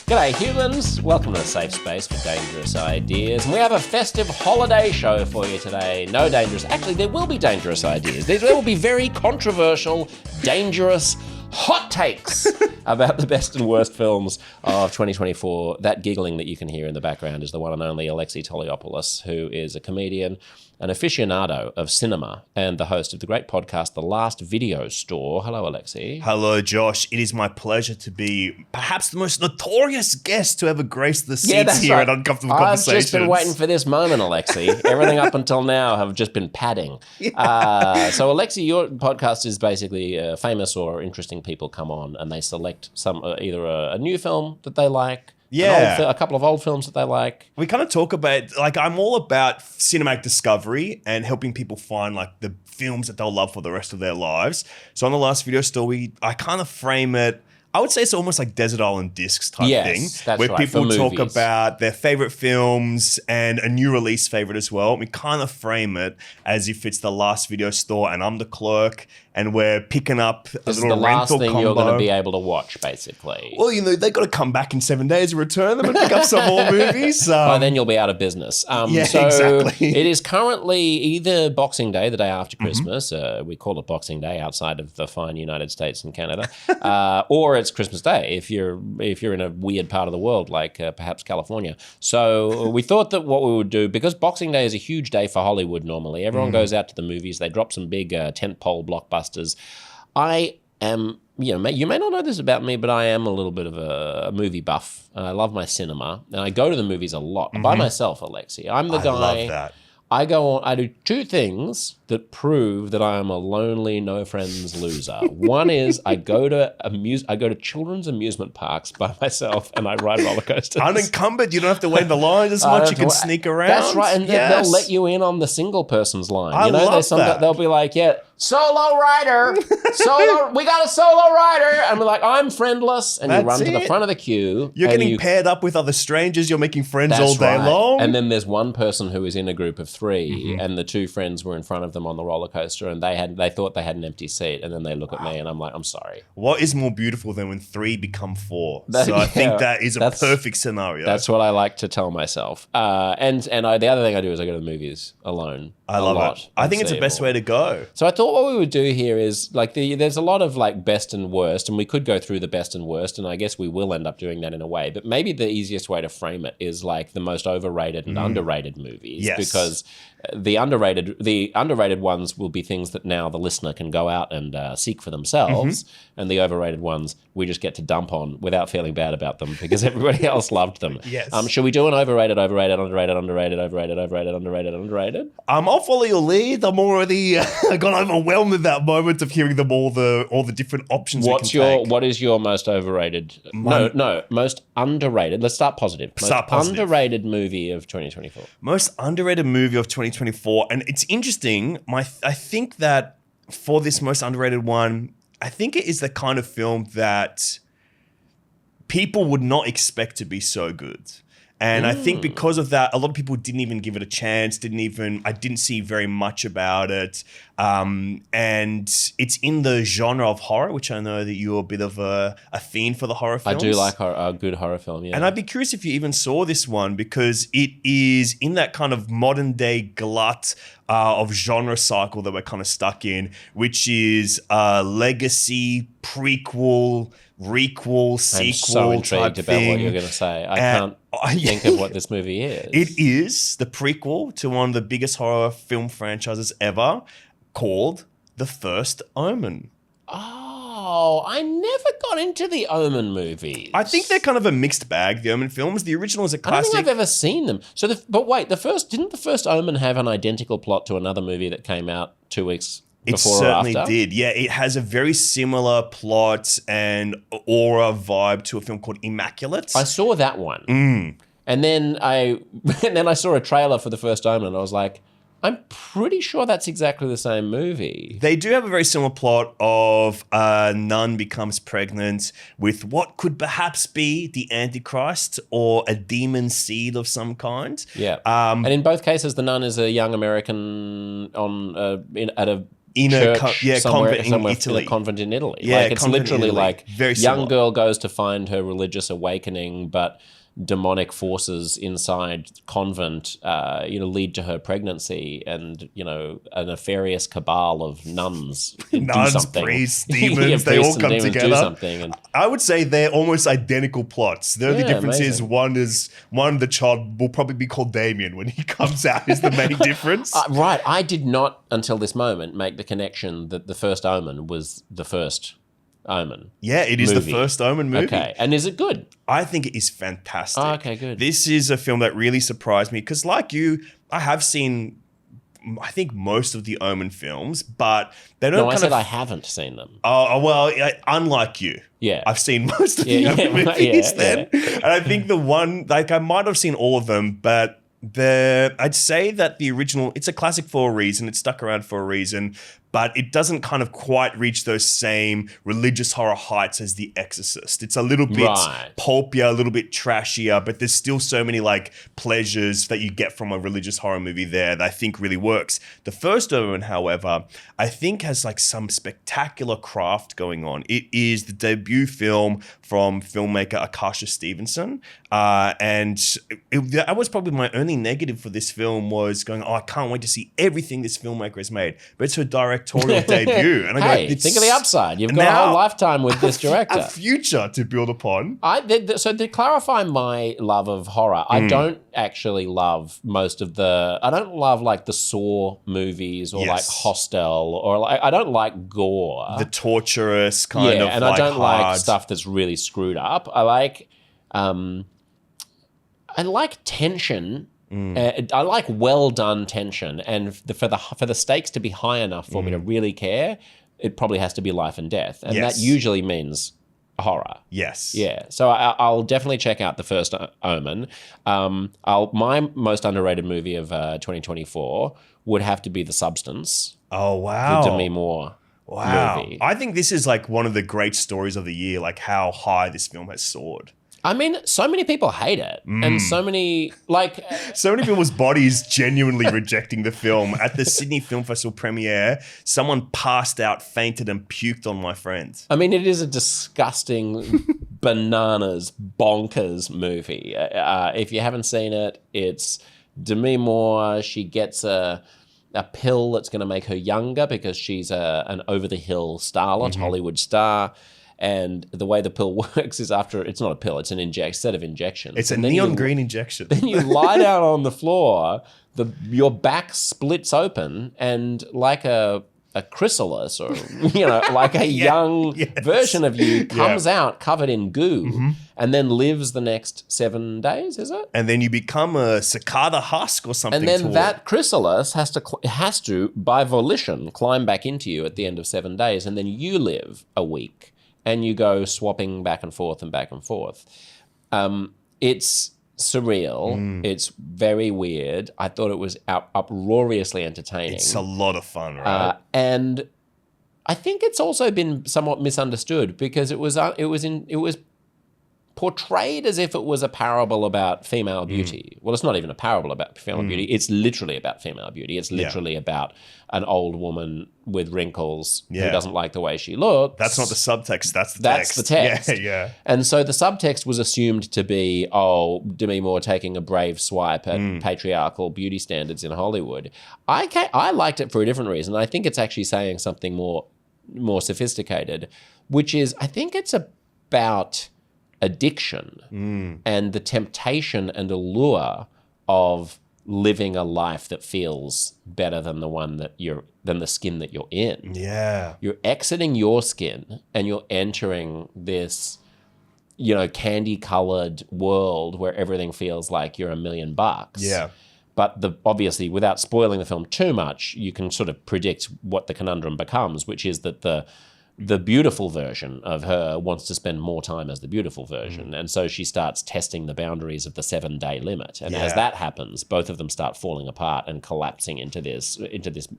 G'day humans, welcome to a safe space for dangerous ideas. And we have a festive holiday show for you today. No dangerous, actually there will be dangerous ideas. There will be very controversial, dangerous, hot takes about the best and worst films of 2024. That giggling that you can hear in the background is the one and only Alexei Toliopoulos, who is a comedian, an aficionado of cinema, and the host of the great podcast, The Last Video Store. Hello, Alexei. Hello, Josh. It is my pleasure to be perhaps the most notorious guest to ever grace the seats here at Uncomfortable Conversations. I've just been waiting for this moment, Alexei. Everything up until now have just been padding. So, Alexei, your podcast is basically famous or interesting people come on and they select some either a new film that they like, a couple of old films that they like. We kind of talk about, I'm all about cinematic discovery and helping people find, the films that they'll love for the rest of their lives. So on The Last Video Store, I kind of frame it, I would say it's almost like Desert Island Discs type thing. That's where right, people talk movies. about their favorite films and a new release favorite as well. We kind of frame it as if it's The Last Video Store and I'm the clerk and we're picking up a little rental combo. This is the last thing you're going to be able to watch, basically. Well, they've got to come back in 7 days and return them and pick up some more movies. By then you'll be out of business. Exactly. It is currently either Boxing Day, the day after Christmas. We call it Boxing Day outside of the fine United States and Canada, or it's Christmas Day if you're in a weird part of the world, like perhaps California. So we thought that what we would do, because Boxing Day is a huge day for Hollywood normally, everyone goes out to the movies, they drop some big tentpole blockbusters. I am, you may not know this about me, but I am a little bit of a movie buff. I love my cinema, and I go to the movies a lot by myself, Alexei. I'm the guy. I love that. I go on. I do two things that prove that I am a lonely, no friends loser. One is I go to children's amusement parks by myself and I ride roller coasters. Unencumbered, you don't have to wait in the line as much. You can sneak around. That's right, and they'll let you in on the single person's line. I love that. They'll be like, solo rider, we got a solo rider, and we're like, I'm friendless, and you run to the front of the queue. You're getting paired up with other strangers. You're making friends all day long. And then there's one person who is in a group of three, and the two friends were in front of them on the roller coaster, and they thought they had an empty seat, and then they look at me, and I'm like, I'm sorry. What is more beautiful than when three become four? I think that is a perfect scenario. That's what I like to tell myself. The other thing I do is I go to the movies alone. I love it. I think it's the best way to go. So I thought what we would do here is there's a lot of best and worst, and we could go through the best and worst, and I guess we will end up doing that in a way. But maybe the easiest way to frame it is the most overrated and underrated movies. Yes. Because the underrated ones will be things that now the listener can go out and seek for themselves, and the overrated ones we just get to dump on without feeling bad about them because everybody else loved them. Yes. Shall we do an overrated, underrated? I'll follow your lead. I'm already got overwhelmed at that moment of hearing them all the different options. What is your most overrated? Most underrated. Let's start positive. Underrated movie of 2024. Most underrated movie of 2024, and it's interesting. I think that for this most underrated one, I think it is the kind of film that people would not expect to be so good. And I think because of that, a lot of people didn't even give it a chance, I didn't see very much about it. And it's in the genre of horror, which I know that you're a bit of a fiend for the horror films. I do like a good horror film, yeah. And I'd be curious if you even saw this one because it is in that kind of modern day glut of genre cycle that we're kind of stuck in, which is legacy, prequel, requel, sequel. I'm so intrigued about what you're going to say. I can't think of what this movie is. It is the prequel to one of the biggest horror film franchises ever, called The First Omen. Oh, I never got into the Omen movies. I think they're kind of a mixed bag, the Omen films. The original is a classic. I don't think I've ever seen them. Didn't the first Omen have an identical plot to another movie that came out 2 weeks It certainly did. Yeah, it has a very similar plot and aura vibe to a film called Immaculate. I saw that one. And then I saw a trailer for The First Omen and I was like, I'm pretty sure that's exactly the same movie. They do have a very similar plot of a nun becomes pregnant with what could perhaps be the Antichrist or a demon seed of some kind. Yeah. And in both cases, the nun is a young American at a in church a somewhere convent in Italy. in a convent in Italy. Yeah, like it's convent in literally Italy. like Very young similar. girl goes to find her religious awakening, but demonic forces inside convent, lead to her pregnancy, and a nefarious cabal of nuns do Nuns, something. priests, demons, they all and come demons together. do something, and I would say they're almost identical plots. The only Yeah, difference is amazing. the child will probably be called Damien when he comes out is the main difference. right. I did not until this moment make the connection that the first Omen was the first Omen. Yeah, it is movie. the first Omen movie. Okay, and is it good? I think it is fantastic. Oh, okay, good. This is a film that really surprised me because, like you, I have seen, I think, most of the Omen films, but they don't No, I said I haven't seen them. Oh, well, unlike you. Yeah. I've seen most of the Omen movies then. And I think the one, like, I might have seen all of them, but I'd say that the original, it's a classic for a reason. It's stuck around for a reason, but it doesn't kind of quite reach those same religious horror heights as The Exorcist. It's a little bit pulpier, a little bit trashier, but there's still so many like pleasures that you get from a religious horror movie there that I think really works. The first Omen, however, I think has like some spectacular craft going on. It is the debut film from filmmaker Akasha Stevenson. And that was probably my only negative for this film was going, I can't wait to see everything this filmmaker has made. But it's her directorial debut. And I go, think of the upside. You've got a whole lifetime with this director. A future to build upon. So to clarify my love of horror, I don't actually love I don't love like the Saw movies or like Hostel or like, I don't like gore. The torturous kind of and like I don't hard. like stuff that's really screwed up. I like tension. I like well done tension, and for the stakes to be high enough for me to really care, it probably has to be life and death, and that usually means horror. Yes. Yeah. So I'll definitely check out the first Omen. My most underrated movie of 2024 would have to be The Substance. Oh wow. The Demi Moore. Wow. Movie. I think this is like one of the great stories of the year, like how high this film has soared. I mean, so many people hate it, and so many so many people's bodies genuinely rejecting the film. At the Sydney Film Festival premiere, someone passed out, fainted, and puked on my friend. I mean, it is a disgusting, bananas, bonkers movie. If you haven't seen it, it's Demi Moore. She gets a pill that's going to make her younger because she's an over-the-hill starlet, Hollywood star. And the way the pill works is it's not a pill, it's an set of injections. It's a neon green injection. Then you lie down on the floor, your back splits open, and like a chrysalis or, like a young version of you comes out covered in goo and then lives the next 7 days, is it? And then you become a cicada husk or something. And then that chrysalis has to, by volition, climb back into you at the end of 7 days, and then you live a week. And you go swapping back and forth and back and forth. It's surreal. It's very weird. I thought it was uproariously entertaining. It's a lot of fun, right? And I think it's also been somewhat misunderstood because it was portrayed as if it was a parable about female beauty. Well, it's not even a parable about female beauty. It's literally about female beauty. It's literally about an old woman with wrinkles who doesn't like the way she looks. That's not the subtext. That's the text. That's the text. Yeah. And so the subtext was assumed to be, Demi Moore taking a brave swipe at patriarchal beauty standards in Hollywood. I liked it for a different reason. I think it's actually saying something more sophisticated, which is I think it's about addiction and the temptation and allure of living a life that feels better than the skin that you're in. Yeah. You're exiting your skin and you're entering this, candy-colored world where everything feels like you're $1 million. Yeah. But obviously, without spoiling the film too much, you can sort of predict what the conundrum becomes, which is that the beautiful version of her wants to spend more time as the beautiful version. And so she starts testing the boundaries of the 7-day limit. And as that happens, both of them start falling apart and collapsing into this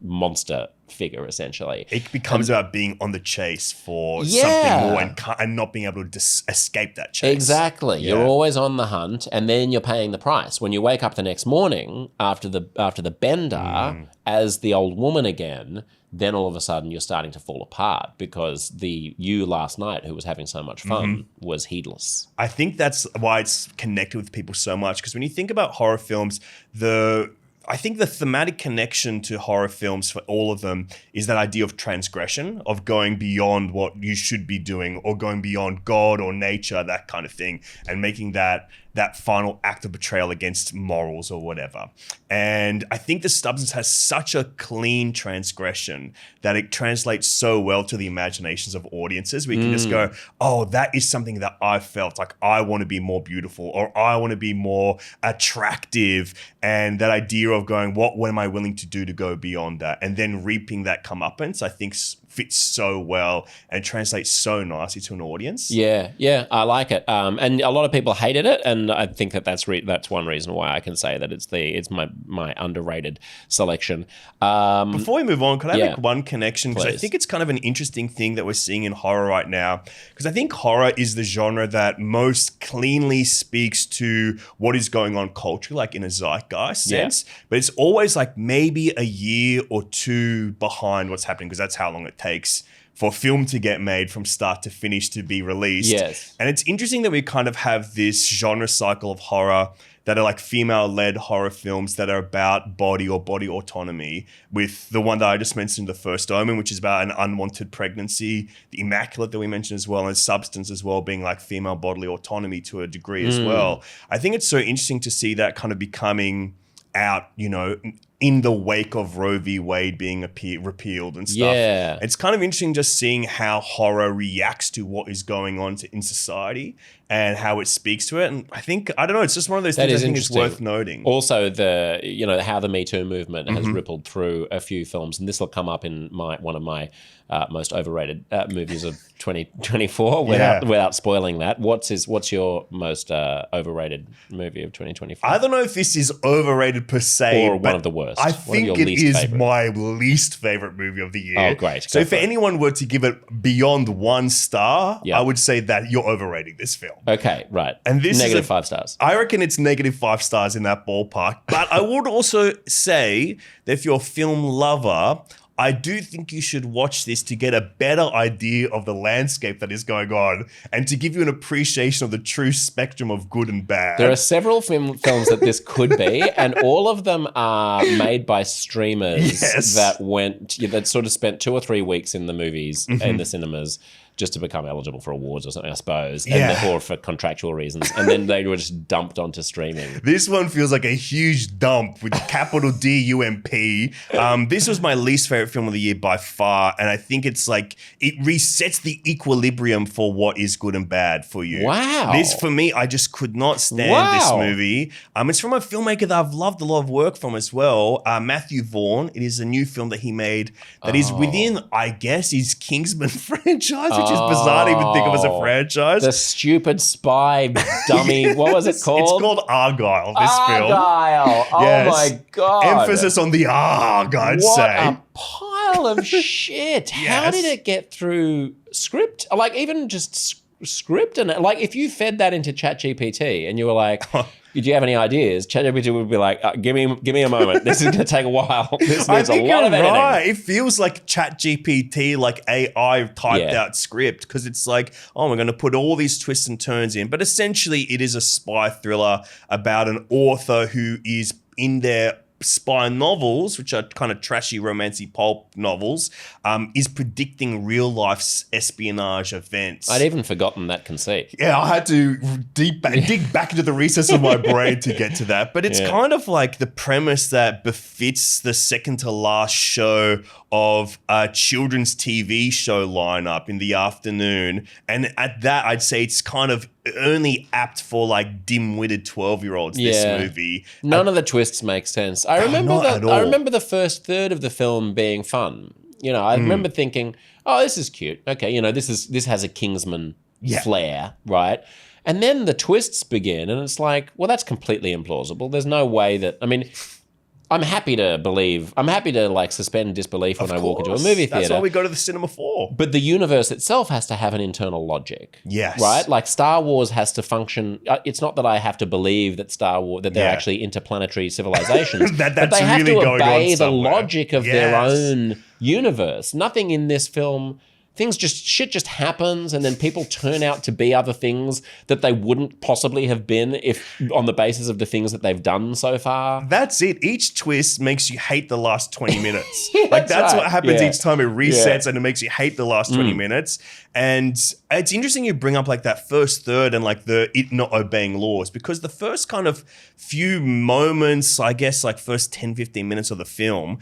monster figure, essentially. It becomes about being on the chase for something more and not being able to escape that chase. Exactly. Yeah. You're always on the hunt, and then you're paying the price. When you wake up the next morning after the bender as the old woman again, then all of a sudden you're starting to fall apart because the you last night who was having so much fun was heedless. I think that's why it's connected with people so much, because when you think about horror films, I think the thematic connection to horror films for all of them is that idea of transgression, of going beyond what you should be doing or going beyond God or nature, that kind of thing, and making that final act of betrayal against morals or whatever. And I think The Substance has such a clean transgression that it translates so well to the imaginations of audiences. We can just go, oh, that is something that I felt, like I want to be more beautiful or I want to be more attractive. And that idea of going, what am I willing to do to go beyond that? And then reaping that comeuppance, I think fits so well and translates so nicely to an audience. Yeah, I like it. And a lot of people hated it, and I think that's one reason why I can say that it's my underrated selection. Before we move on, could I make one connection? Because I Please. think it's kind of an interesting thing that we're seeing in horror right now. Because I think horror is the genre that most cleanly speaks to what is going on culturally, like in a zeitgeist sense. But it's always like maybe a year or two behind what's happening, because that's how long it takes for film to get made from start to finish to be released. Yes. And it's interesting that we kind of have this genre cycle of horror that are like female-led horror films that are about body or body autonomy, with the one that I just mentioned, The First Omen, which is about an unwanted pregnancy, The Immaculate that we mentioned as well, and Substance as well, being like female bodily autonomy to a degree as well. I think it's so interesting to see that kind of becoming out, in the wake of Roe v. Wade being repealed and stuff. Yeah. It's kind of interesting just seeing how horror reacts to what is going on in society and how it speaks to it. And I don't know, it's just one of those things I think is worth noting. Also, how the Me Too movement has rippled through a few films, and this will come up in one of my most overrated movies of 2024 without spoiling that. What's your most overrated movie of 2024? I don't know if this is overrated per se, or one of the worst. I think it is my least favorite movie of the year. Oh, great. So if anyone were to give it beyond 1 star, Yeah. I would say that you're overrating this film. Okay, right. And this negative is 5 stars. I reckon it's negative 5 stars in that ballpark. But I would also say that if you're a film lover, I do think you should watch this to get a better idea of the landscape that is going on and to give you an appreciation of the true spectrum of good and bad. There are several films that this could be, and all of them are made by streamers that sort of spent 2 or 3 weeks in the movies, in the cinemas, just to become eligible for awards or something, I suppose, or for contractual reasons. And then they were just dumped onto streaming. This one feels like a huge dump with capital D-U-M-P. This was my least favorite film of the year by far. And I think it's like, it resets the equilibrium for what is good and bad for you. Wow. This, for me, I just could not stand this movie. It's from a filmmaker that I've loved a lot of work from as well, Matthew Vaughn. It is a new film that he made that is within, I guess, his Kingsman franchise, which is bizarre to even think of as a franchise. The stupid spy dummy. What was it called? It's called Argylle, this film. Argylle. Oh my God. Emphasis on the I'd what say. a pile of shit. How Yes. did it get through script? Like, even just script? And like, if you fed that into ChatGPT and you were like, do you have any ideas? ChatGPT would be like, give me a moment. This is going to take a while. This needs a lot of editing. Right. It feels like ChatGPT, like AI typed out script, because it's like, we're going to put all these twists and turns in. But essentially, it is a spy thriller about an author who is in their spy novels, which are kind of trashy, romancy pulp novels, is predicting real life espionage events. I'd even forgotten that conceit. Yeah, I had to dig back into the recess of my brain to get to that. But it's kind of like the premise that befits the second to last show of a children's TV show lineup in the afternoon. And at that, I'd say it's kind of only apt for like dim-witted 12-year-olds, this movie. None of the twists make sense. I remember the first third of the film being fun. I remember thinking, oh, this is cute. Okay, this has a Kingsman flair, right? And then the twists begin, and it's like, well, that's completely implausible. There's no way that, I'm happy to believe. I'm happy to like suspend disbelief when I walk into a movie theater. That's what we go to the cinema for. But the universe itself has to have an internal logic. Yes. Right? Like Star Wars has to function. It's not that I have to believe that Star Wars, that they're actually interplanetary civilizations. That's but they have really to going obey on the somewhere. logic of their own universe. Nothing in this film. Shit just happens, and then people turn out to be other things that they wouldn't possibly have been if on the basis of the things that they've done so far. That's it. Each twist makes you hate the last 20 minutes. that's right. What happens each time. It resets and it makes you hate the last 20 minutes. And it's interesting you bring up like that first third and like it not obeying laws, because the first kind of few moments, I guess like first 10, 15 minutes of the film,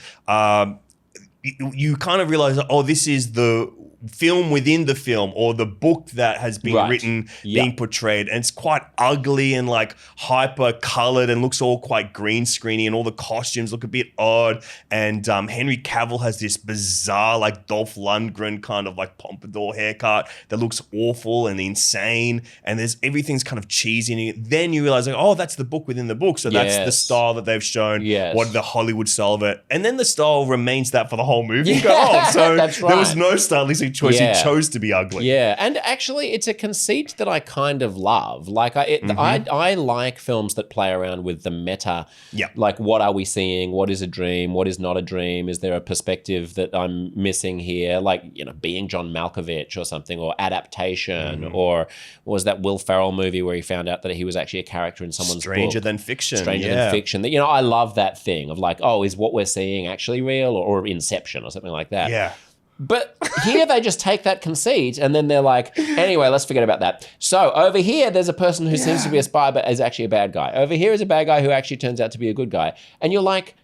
you kind of realize, oh, this is the film within the film, or the book that has been written being portrayed, and it's quite ugly and like hyper colored and looks all quite green screeny, and all the costumes look a bit odd, and Henry Cavill has this bizarre like Dolph Lundgren kind of like pompadour haircut that looks awful and insane, and everything's kind of cheesy, and then you realize like, oh, that's the book within the book, so that's the style that they've shown, what the Hollywood style of it, and then the style remains that for the whole movie. You go, oh, so there was no stylistic choice. He chose to be ugly. Yeah, and actually, it's a conceit that I kind of love. Like, I like films that play around with the meta. Yeah. Like, what are we seeing? What is a dream? What is not a dream? Is there a perspective that I'm missing here? Like, you know, Being John Malkovich or something, or Adaptation, or what was that Will Ferrell movie where he found out that he was actually a character in someone's Stranger book? Than Fiction. Stranger Than Fiction. You know, I love that thing of like, oh, is what we're seeing actually real, or Inception or something like that. Yeah. But here they just take that conceit and then they're like, anyway, let's forget about that. So over here, there's a person who seems to be a spy but is actually a bad guy. Over here is a bad guy who actually turns out to be a good guy. And you're like,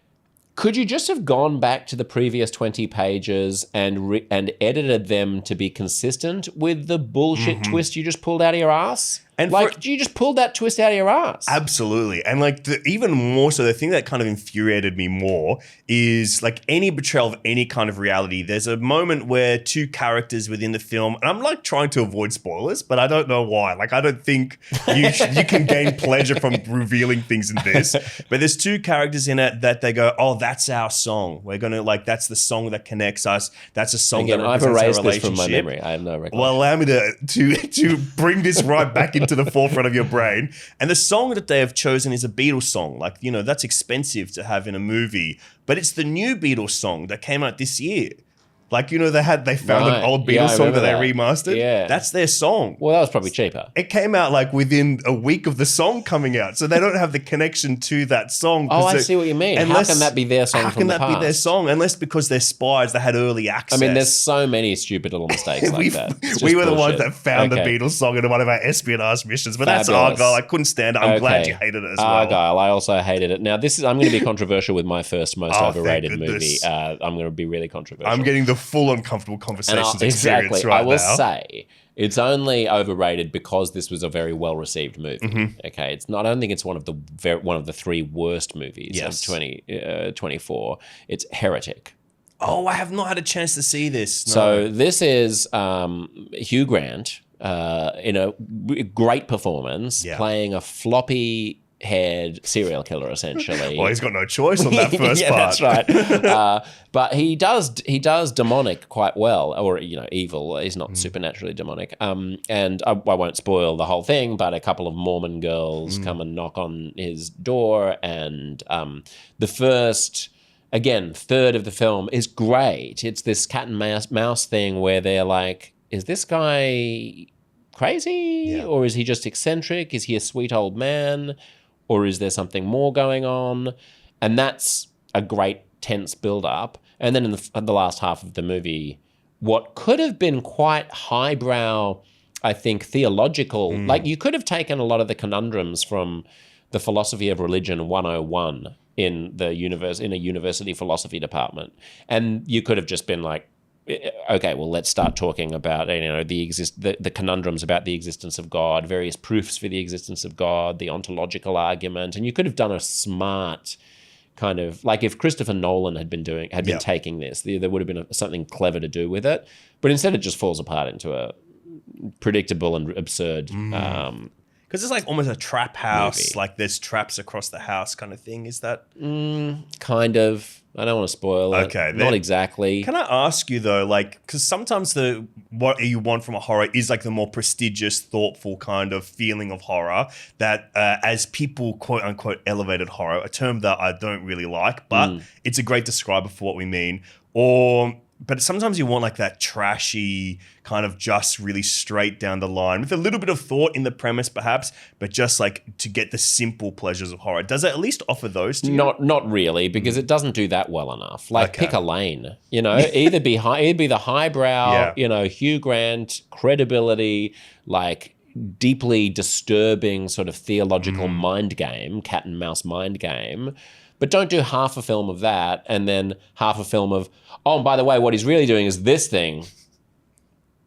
could you just have gone back to the previous 20 pages and edited them to be consistent with the bullshit twist you just pulled out of your ass? And like, you just pulled that twist out of your ass. Absolutely. And like even more so, the thing that kind of infuriated me more is like any betrayal of any kind of reality. There's a moment where two characters within the film, and I'm like trying to avoid spoilers, but I don't know why. Like, I don't think you can gain pleasure from revealing things in this. But there's two characters in it that they go, oh, that's our song. We're going to like, that's the song that connects us. That's a song that represents our relationship. I've erased this from my memory. I have no recollection. Well, allow me to bring this right back into the forefront of your brain. And the song that they have chosen is a Beatles song. Like, you know, that's expensive to have in a movie, but it's the new Beatles song that came out this year. Like, you know, they found an old Beatles song that they remastered. Yeah. That's their song. Well, that was probably cheaper. It came out like within a week of the song coming out. So they don't have the connection to that song. Oh, I see what you mean. How can that be their song from the past? How can that be their song? Unless because they're spies, they had early access. I mean, there's so many stupid little mistakes like that. We were the ones that found the Beatles song in one of our espionage missions. But that's Argylle. I couldn't stand it. I'm glad you hated it as well. Argylle, I also hated it. Now, I'm going to be controversial with my first most overrated movie. I'm going to be really controversial. I'm getting the full uncomfortable conversations experience right now. I will say it's only overrated because this was a very well received movie. Okay, it's not. I don't think it's one of the three worst movies of 2024. It's Heretic. Oh, I have not had a chance to see this. No. So this is Hugh Grant in a great performance playing a floppy haired serial killer, essentially. Well, he's got no choice on that first part. That's right. But he does demonic quite well, or, you know, evil. He's not supernaturally demonic. And I won't spoil the whole thing, but a couple of Mormon girls come and knock on his door, and the first, again, third of the film is great. It's this cat and mouse thing where they're like, is this guy crazy? Yeah. Or is he just eccentric? Is he a sweet old man? Or is there something more going on? And that's a great tense build-up. And then in the last half of the movie, what could have been quite highbrow, I think, theological, like you could have taken a lot of the conundrums from the Philosophy of Religion 101 in a university philosophy department. And you could have just been like, okay, well, let's start talking about, you know, the conundrums about the existence of God, various proofs for the existence of God, the ontological argument, and you could have done a smart kind of, like if Christopher Nolan had been taking this, there would have been something clever to do with it, but instead it just falls apart into a predictable and absurd. Because Because it's like almost a trap house. Movie. Like there's traps across the house kind of thing. Is that? Kind of. I don't want to spoil it. Okay, Not then- exactly. Can I ask you though, like, because sometimes what you want from a horror is like the more prestigious, thoughtful kind of feeling of horror that, as people quote unquote elevated horror, a term that I don't really like, but it's a great describer for what we mean. But sometimes you want like that trashy kind of just really straight down the line with a little bit of thought in the premise perhaps, but just like to get the simple pleasures of horror. Does it at least offer those to you? Not really, because it doesn't do that well enough. Like, Okay. pick a lane, you know, either be the highbrow, Yeah. you know, Hugh Grant, credibility, like deeply disturbing sort of theological mind game, cat and mouse mind game. But don't do half a film of that and then half a film of, oh, and by the way, what he's really doing is this thing.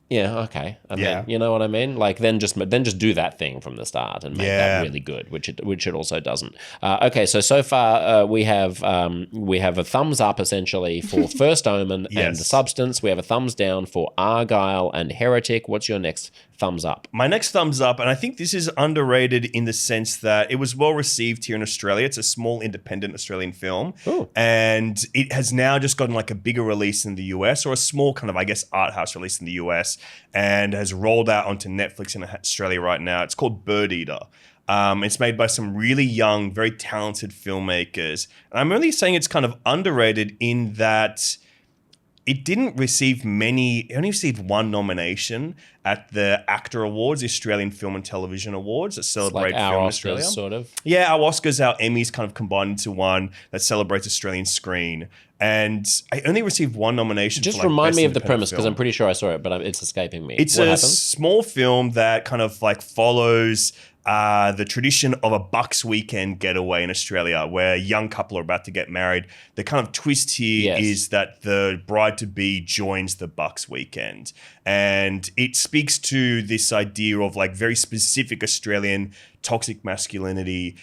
Yeah, okay. I mean, you know what I mean? Like, then just do that thing from the start and make that really good, which it also doesn't. Okay, so far we have a thumbs up essentially for First Omen and The Substance. We have a thumbs down for Argylle and Heretic. What's your next thumbs up? My next thumbs up, and I think this is underrated in the sense that it was well received here in Australia. It's a small independent Australian film. Ooh. And it has now just gotten like a bigger release in the US, or a small kind of, I guess, art house release in the US, and has rolled out onto Netflix in Australia right now. It's called Bird Eater. It's made by some really young, very talented filmmakers. And I'm really saying it's kind of underrated in that it didn't receive it only received one nomination at the ACTA Awards, the Australian Film and Television Awards that celebrate Like our film in Oscars, Australia. sort of. Yeah, our Oscars, our Emmys kind of combined into one that celebrates Australian screen. And I only received one nomination. Just for like remind Best me of the Independent premise, because Film. I'm pretty sure I saw it, but it's escaping me. It's What a happens? small film that kind of like follows the tradition of a Bucks weekend getaway in Australia, where a young couple are about to get married. The kind of twist here is that the bride-to-be joins the Bucks weekend. And it speaks to this idea of like very specific Australian toxic masculinity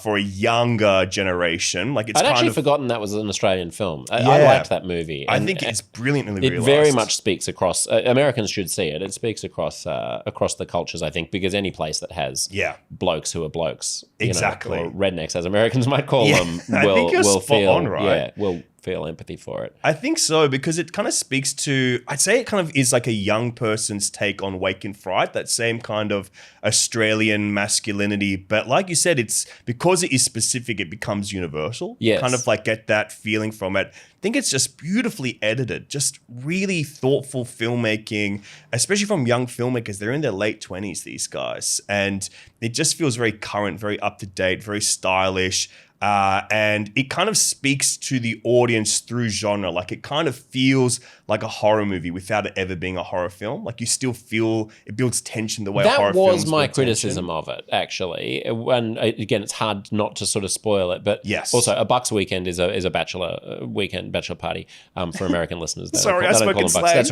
for a younger generation. Like it's I'd kind actually of forgotten that was an Australian film. I Yeah. liked that movie. I think it's brilliantly it realized. very much speaks across. Americans should see it. It speaks across the cultures, I think, because any place that has blokes who are blokes, Exactly. or rednecks, as Americans might call them, I think you're will spot feel on, right? Yeah, will feel empathy for it. I think so, because it kind of speaks to, I'd say it kind of is like a young person's take on Wake in Fright, that same kind of Australian masculinity. But like you said, it's because it is specific, it becomes universal. Yes. Kind of like get that feeling from it. I think it's just beautifully edited, just really thoughtful filmmaking, especially from young filmmakers. They're in their late 20s, these guys. And it just feels very current, very up to date, very stylish. And it kind of speaks to the audience through genre. Like it kind of feels like a horror movie without it ever being a horror film. Like you still feel it builds tension the way a horror That film was my criticism of it, actually. And again, it's hard not to sort of spoil it, but Yes. also a Bucks weekend is a bachelor weekend, bachelor party for American listeners. They Sorry, don't I call spoke them in Bucks. slang. That's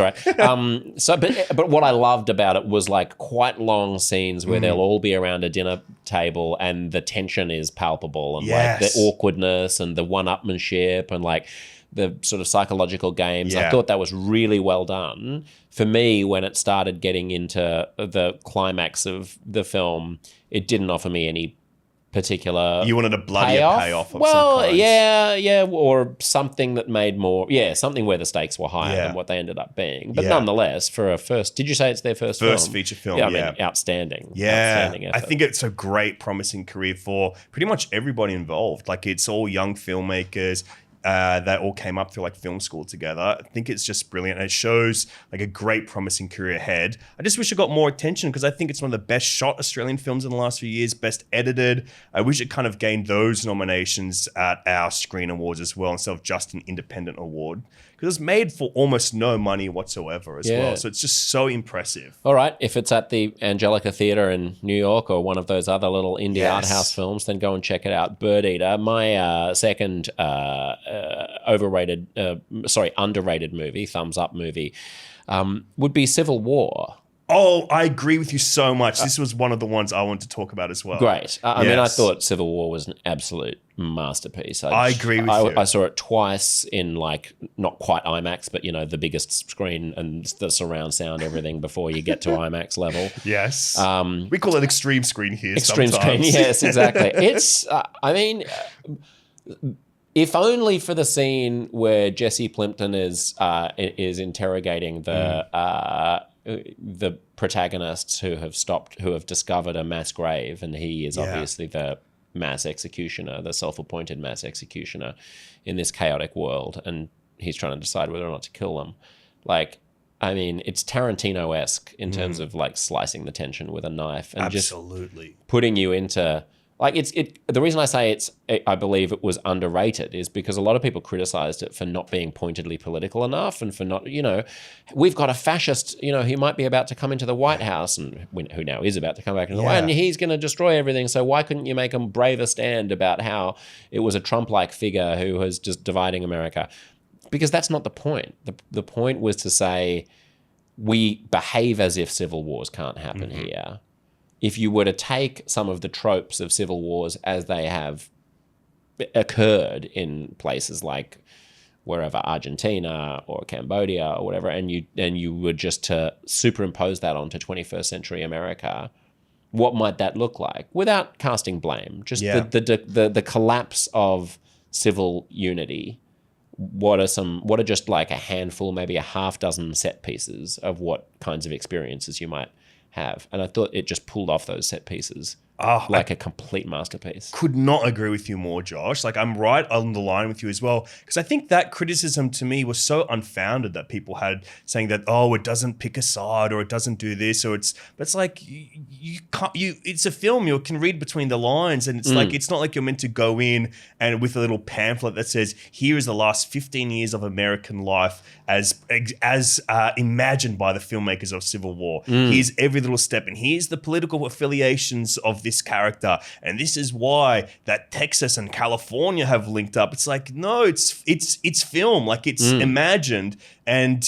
all right. But what I loved about it was like quite long scenes where they'll all be around a dinner table and the tension is palpable and like the awkwardness and the one-upmanship and like the sort of psychological games. Yeah. I thought that was really well done. For me, when it started getting into the climax of the film, it didn't offer me any particular You wanted a bloodier payoff of well, some kind. yeah, or something that made more, something where the stakes were higher than what they ended up being. But nonetheless, for a first, did you say it's their first feature film? I mean, outstanding. Yeah, Outstanding I effort. think it's a great, promising career for pretty much everybody involved. Like it's all young filmmakers that all came up through like film school together. I think it's just brilliant. And it shows like a great, promising career ahead. I just wish it got more attention because I think it's one of the best shot Australian films in the last few years, best edited. I wish it kind of gained those nominations at our Screen Awards as well instead of just an independent award. Because it's made for almost no money whatsoever as well. So it's just so impressive. All right, if it's at the Angelica Theatre in New York or one of those other little indie art house films, then go and check it out. Bird Eater. My second underrated movie, thumbs up movie, would be Civil War. Oh, I agree with you so much. This was one of the ones I wanted to talk about as well. Great. I mean, I Yes. thought Civil War was an absolute masterpiece. I agree with you. I saw it twice in like not quite IMAX, but the biggest screen and the surround sound, everything before you get to IMAX level. Yes. We call it extreme screen here Extreme sometimes. screen, yes, exactly. It's, I mean, if only for the scene where Jesse Plimpton is interrogating the protagonists who have discovered a mass grave, and he is obviously the mass executioner, the self-appointed mass executioner in this chaotic world, and he's trying to decide whether or not to kill them. Like, I mean, it's Tarantino-esque in terms of like slicing the tension with a knife and Absolutely. just putting you into like the reason I say I believe it was underrated is because a lot of people criticized it for not being pointedly political enough and for not, we've got a fascist, he might be about to come into the White House and who now is about to come back into the White House, and he's going to destroy everything. So why couldn't you make a braver stand about how it was a Trump-like figure who was just dividing America? Because that's not the point. The point was to say we behave as if civil wars can't happen here. If you were to take some of the tropes of civil wars as they have occurred in places like wherever, Argentina or Cambodia or whatever, and you were just to superimpose that onto 21st century America, what might that look like? Without casting blame, just the collapse of civil unity. What are just like a handful, maybe a half dozen set pieces of what kinds of experiences you might have? And I thought it just pulled off those set pieces like a complete masterpiece. Could not agree with you more, Josh. Like, I'm right on the line with you as well, because I think that criticism to me was so unfounded that people had saying that, oh, it doesn't pick a side or it doesn't do this or but it's like you can't, it's a film, you can read between the lines, and it's like, it's not like you're meant to go in and with a little pamphlet that says, here is the last 15 years of American life as imagined by the filmmakers of Civil War. Here's every little step, and here's the political affiliations of this character, and this is why that Texas and California have linked up. It's like, no, it's film, like it's imagined. And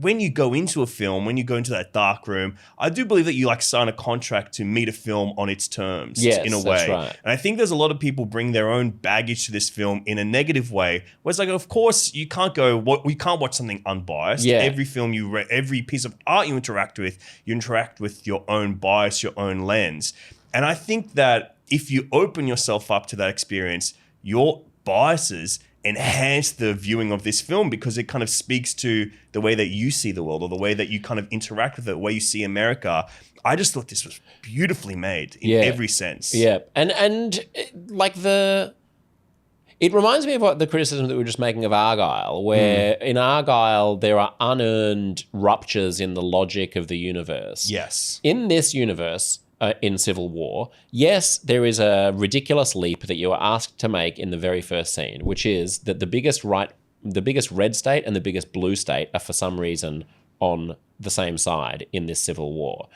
when you go into a film, when you go into that dark room, I do believe that you like sign a contract to meet a film on its terms, in a way. That's right. And I think there's a lot of people bring their own baggage to this film in a negative way, where it's like, of course, you can't watch something unbiased. Yeah. Every film every piece of art you interact with your own bias, your own lens. And I think that if you open yourself up to that experience, your biases enhance the viewing of this film, because it kind of speaks to the way that you see the world or the way that you kind of interact with it, the way you see America. I just thought this was beautifully made in every sense. Yeah. And like it reminds me of what the criticism that we were just making of Argylle, where in Argylle there are unearned ruptures in the logic of the universe. Yes. In this universe, in Civil War, yes, there is a ridiculous leap that you are asked to make in the very first scene, which is that the biggest red state and the biggest blue state are for some reason on the same side in this Civil War.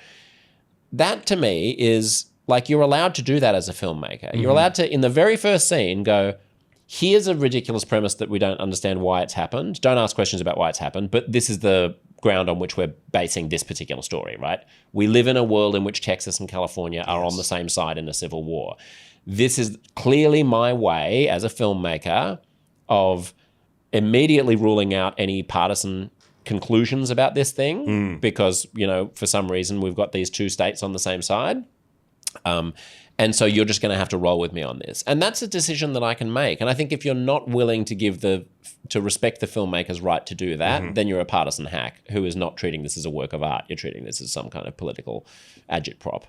That to me is like, you're allowed to do that as a filmmaker. You're allowed to, in the very first scene, go, here's a ridiculous premise that we don't understand why it's happened. Don't ask questions about why it's happened, but this is the ground on which we're basing this particular story, right? We live in a world in which Texas and California are on the same side in a civil war. This is clearly my way as a filmmaker of immediately ruling out any partisan conclusions about this thing because, for some reason we've got these two states on the same side. And so you're just going to have to roll with me on this. And that's a decision that I can make. And I think if you're not willing to respect the filmmaker's right to do that, then you're a partisan hack who is not treating this as a work of art. You're treating this as some kind of political agitprop.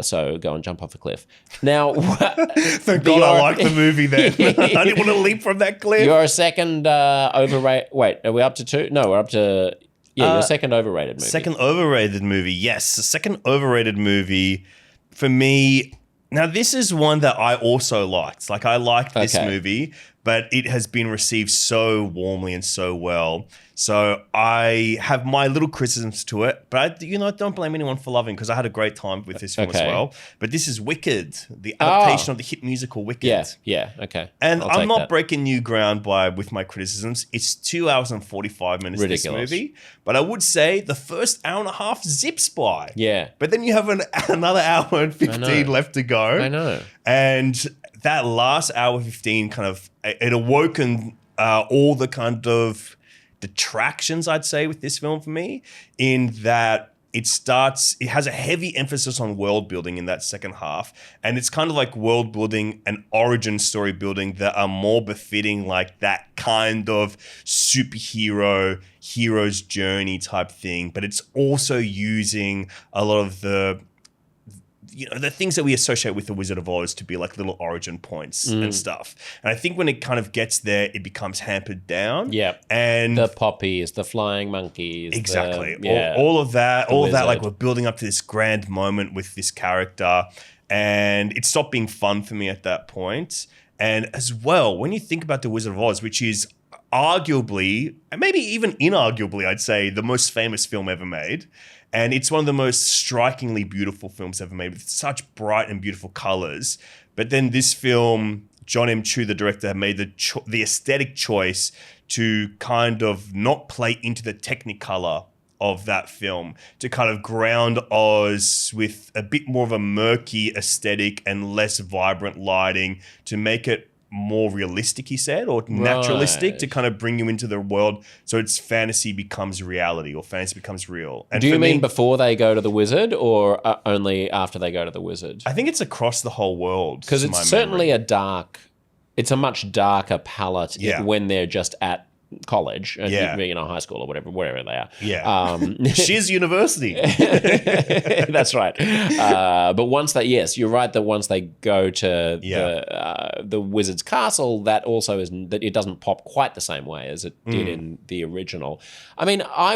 So go and jump off a cliff. Now, thank God I like the movie then. I didn't want to leap from that cliff. Your second overrated... Wait, are we up to two? No, we're up to... Yeah, your second overrated movie. Second overrated movie, yes. The second overrated movie for me... Now, this is one that I also liked. Like, I liked this movie, but it has been received so warmly and so well. So I have my little criticisms to it, but I don't blame anyone for loving, because I had a great time with this film as well. But this is Wicked, the adaptation of the hit musical Wicked. Yeah, okay. And I'm not breaking new ground with my criticisms. It's 2 hours and 45 minutes, Ridiculous. this movie. But I would say the first hour and a half zips by. Yeah. But then you have another hour and 15 left to go. I know. And that last hour 15 kind of, it awoken all the kind of detractions, I'd say, with this film for me, in that it has a heavy emphasis on world building in that second half. And it's kind of like world building and origin story building that are more befitting like that kind of hero's journey type thing. But it's also using a lot of the things that we associate with the Wizard of Oz to be like little origin points and stuff. And I think when it kind of gets there, it becomes hampered down. Yeah. And the poppies, the flying monkeys. Exactly. All of that, like we're building up to this grand moment with this character, and it stopped being fun for me at that point. And as well, when you think about the Wizard of Oz, which is arguably, and maybe even inarguably, I'd say, the most famous film ever made. And it's one of the most strikingly beautiful films ever made, with such bright and beautiful colors. But then this film, John M. Chu, the director, made the aesthetic choice to kind of not play into the technicolor of that film, to kind of ground Oz with a bit more of a murky aesthetic and less vibrant lighting, to make it more realistic, he said, or naturalistic, to kind of bring you into the world, so its fantasy becomes reality, or fantasy becomes real. And do you mean before they go to the wizard, or only after they go to the wizard? I think it's across the whole world, because it's certainly it's a much darker palette when they're just at college, and high school or wherever they are. Shiz University. That's right. But once you're right that once they go to the wizard's castle, that also isn't, that it doesn't pop quite the same way as it did in the original. I mean, I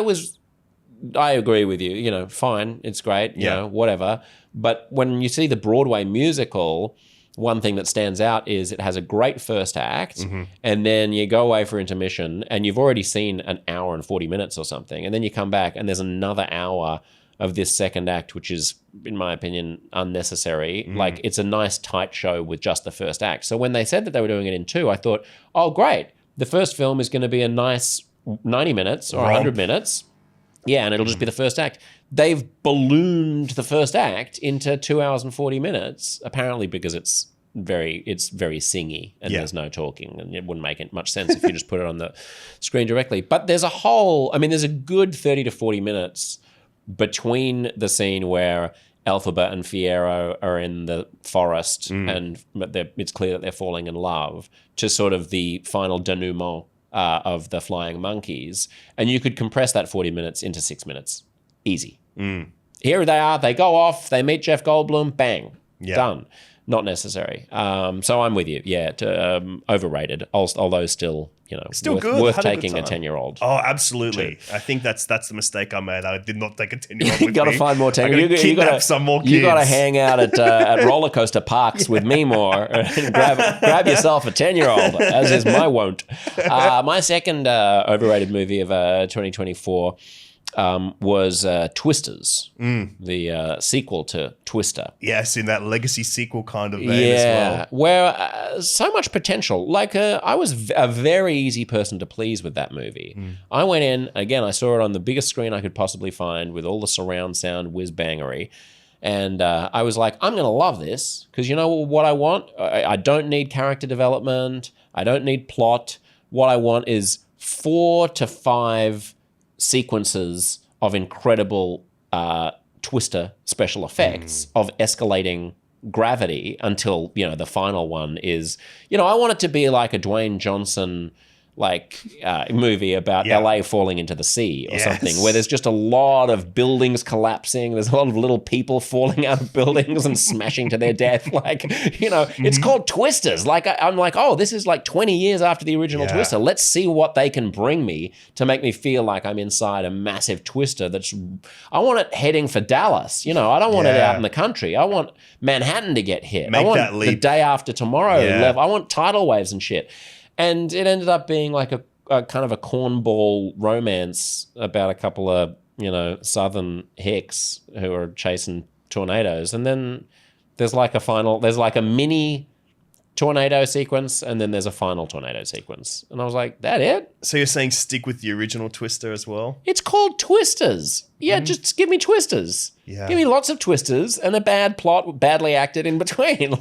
agree with you. Fine, it's great. Whatever. But when you see the Broadway musical, one thing that stands out is it has a great first act, and then you go away for intermission and you've already seen an hour and 40 minutes or something, and then you come back and there's another hour of this second act, which is, in my opinion, unnecessary. Like, it's a nice tight show with just the first act. So when they said that they were doing it in 2, I thought, oh, great. The first film is going to be a nice 90 minutes or 100 minutes. Yeah, and it'll just be the first act. They've ballooned the first act into 2 hours and 40 minutes, apparently because it's very singy and there's no talking, and it wouldn't make much sense if you just put it on the screen directly. But there's a good 30 to 40 minutes between the scene where Elphaba and Fiyero are in the forest and it's clear that they're falling in love, to sort of the final denouement of the flying monkeys. And you could compress that 40 minutes into 6 minutes. Easy. Here they are. They go off. They meet Jeff Goldblum. Bang. Done. Not necessary. So I'm with you. Yeah. Overrated. Although still good. Worth taking a 10-year-old. Oh, absolutely. I think that's the mistake I made. I did not take a 10-year-old with me. You got to find more 10. You got to some more kids. You got to hang out at roller coaster parks with me more and grab yourself a 10-year-old, as is my wont. My second overrated movie of 2024 was Twisters, the sequel to Twister. Yes, in that legacy sequel kind of vein as well. Where so much potential. Like, I was a very easy person to please with that movie. I went in, again, I saw it on the biggest screen I could possibly find with all the surround sound whiz-bangery. And I was like, I'm going to love this, because you know what I want? I don't need character development. I don't need plot. What I want is 4 to 5 sequences of incredible Twister special effects of escalating gravity until, the final one is, I want it to be like a Dwayne Johnson movie about LA falling into the sea or something, where there's just a lot of buildings collapsing. There's a lot of little people falling out of buildings and smashing to their death. It's called Twisters. I'm like, oh, this is like 20 years after the original Twister. Let's see what they can bring me to make me feel like I'm inside a massive Twister I want it heading for Dallas. I don't want it out in the country. I want Manhattan to get hit. I want that leap. The Day After Tomorrow level. I want tidal waves and shit. And it ended up being like a kind of a cornball romance about a couple of, southern hicks who are chasing tornadoes. And then there's like a mini tornado sequence, and then there's a final tornado sequence. And I was like, that it? So you're saying stick with the original Twister as well? It's called Twisters. Yeah, just give me twisters. Yeah. Give me lots of twisters and a bad plot, badly acted in between.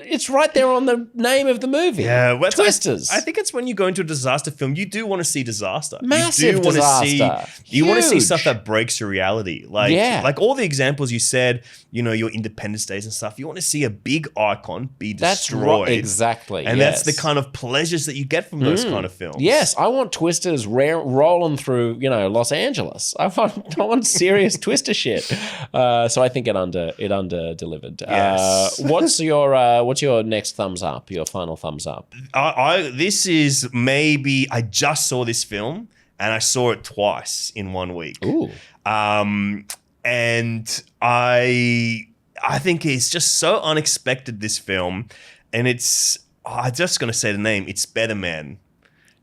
It's right there on the name of the movie. Yeah, well, twisters. I think it's when you go into a disaster film, you do want to see disaster. Massive you do disaster. You want to see Huge. stuff that breaks your reality. Like all the examples you said, your Independence Days and stuff. You want to see a big icon be destroyed. Exactly. And yes. that's the kind of pleasures that you get from those kind of films. Yes, I want twisters rolling through, Los Angeles. I want serious twister shit. So I think it under delivered. Yes. What's your next thumbs up? Your final thumbs up? This is maybe I just saw this film and I saw it twice in 1 week. Ooh. And I think it's just so unexpected, this film, and I'm just gonna say the name. It's Better Man.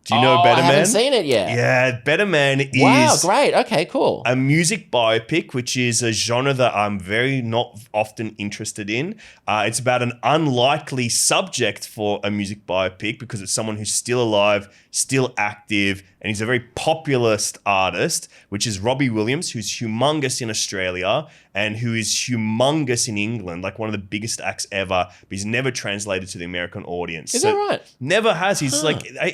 Do you know Better Man? I haven't seen it yet. Yeah, Better Man is wow, great. Okay, cool. a music biopic, which is a genre that I'm very not often interested in. It's about an unlikely subject for a music biopic because it's someone who's still alive, still active, and he's a very populist artist, which is Robbie Williams, who's humongous in Australia and who is humongous in England, like one of the biggest acts ever, but he's never translated to the American audience. Is that right? Never has. He's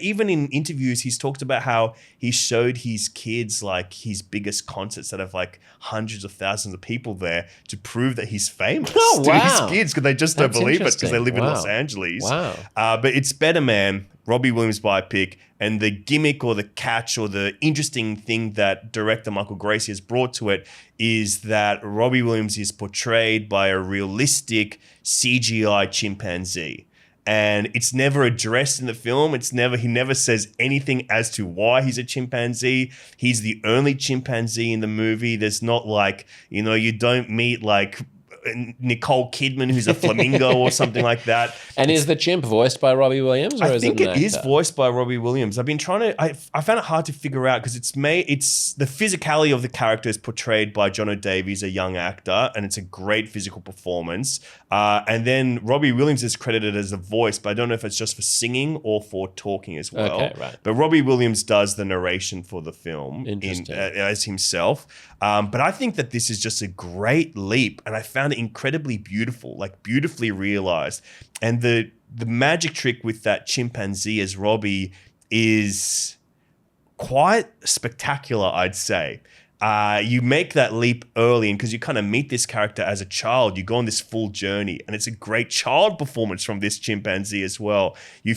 even in interviews, he's talked about how he showed his kids like his biggest concerts that have like hundreds of thousands of people there to prove that he's famous to his kids, because they just don't believe it because they live in Los Angeles. Wow. But it's Better Man, Robbie Williams biopic, and the gimmick or the catch or the interesting thing that director Michael Gracie has brought to it is that Robbie Williams is portrayed by a realistic CGI chimpanzee. And it's never addressed in the film. He never says anything as to why he's a chimpanzee. He's the only chimpanzee in the movie. There's not like, you don't meet like Nicole Kidman, who's a flamingo or something like that. And is the chimp voiced by Robbie Williams? Or I is think it it is voiced by Robbie Williams. I've been trying to. I found it hard to figure out because it's the physicality of the character is portrayed by Jono Davies, a young actor, and it's a great physical performance. And then Robbie Williams is credited as the voice, but I don't know if it's just for singing or for talking as well. Okay, right. But Robbie Williams does the narration for the film as himself. But I think that this is just a great leap, and I found it incredibly beautiful, like beautifully realized. And the magic trick with that chimpanzee as Robbie is quite spectacular, I'd say. You make that leap early, and because you kind of meet this character as a child, you go on this full journey, and it's a great child performance from this chimpanzee as well. You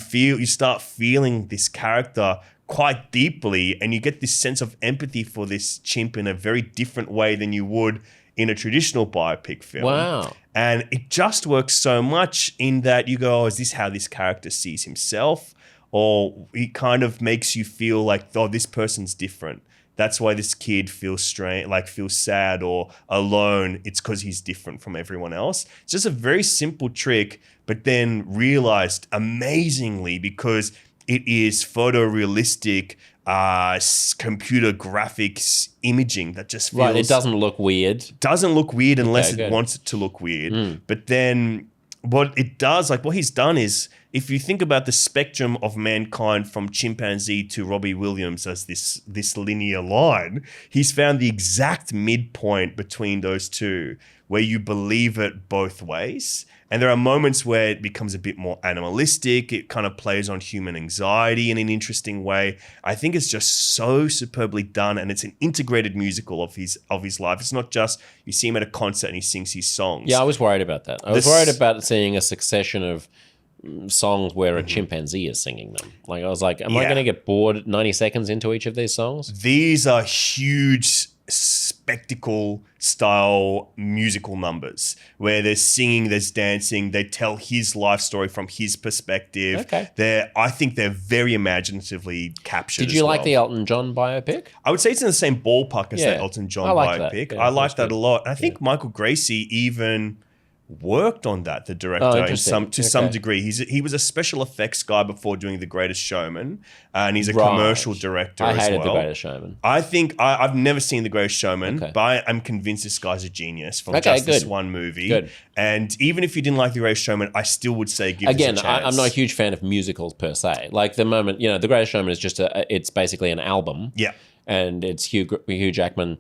start feeling this character quite deeply, and you get this sense of empathy for this chimp in a very different way than you would in a traditional biopic film. Wow. And it just works so much in that you go, is this how this character sees himself? Or it kind of makes you feel like, this person's different. That's why this kid feels strange, like feels sad or alone. It's because he's different from everyone else. It's just a very simple trick, but then realized amazingly because it is photorealistic, computer graphics imaging that just feels... Right, it doesn't look weird. Doesn't look weird unless it wants it to look weird. But then what it does, like what he's done is, if you think about the spectrum of mankind from chimpanzee to Robbie Williams as this linear line, he's found the exact midpoint between those two where you believe it both ways. And there are moments where it becomes a bit more animalistic. It kind of plays on human anxiety in an interesting way. I think it's just so superbly done, and it's an integrated musical of his life. It's not just you see him at a concert and he sings his songs. Yeah, I was worried about that. I was worried about seeing a succession of songs where a chimpanzee is singing them. Like I was like, am I going to get bored 90 seconds into each of these songs? These are huge spectacle style musical numbers where there's singing, there's dancing, they tell his life story from his perspective. Okay. I think they're very imaginatively captured. Did you like the Elton John biopic? I would say it's in the same ballpark as the Elton John biopic. Yeah, I like that a lot. And I think Michael Gracie even worked on that, the director, to some degree. He was a special effects guy before doing The Greatest Showman, and he's a commercial director as well. I hated The Greatest Showman. I think I've never seen The Greatest Showman, but I'm convinced this guy's a genius from just this one movie. Good. And even if you didn't like The Greatest Showman, I still would say give this a chance. I'm not a huge fan of musicals per se. Like the moment, The Greatest Showman is just it's basically an album. Yeah. And it's Hugh Jackman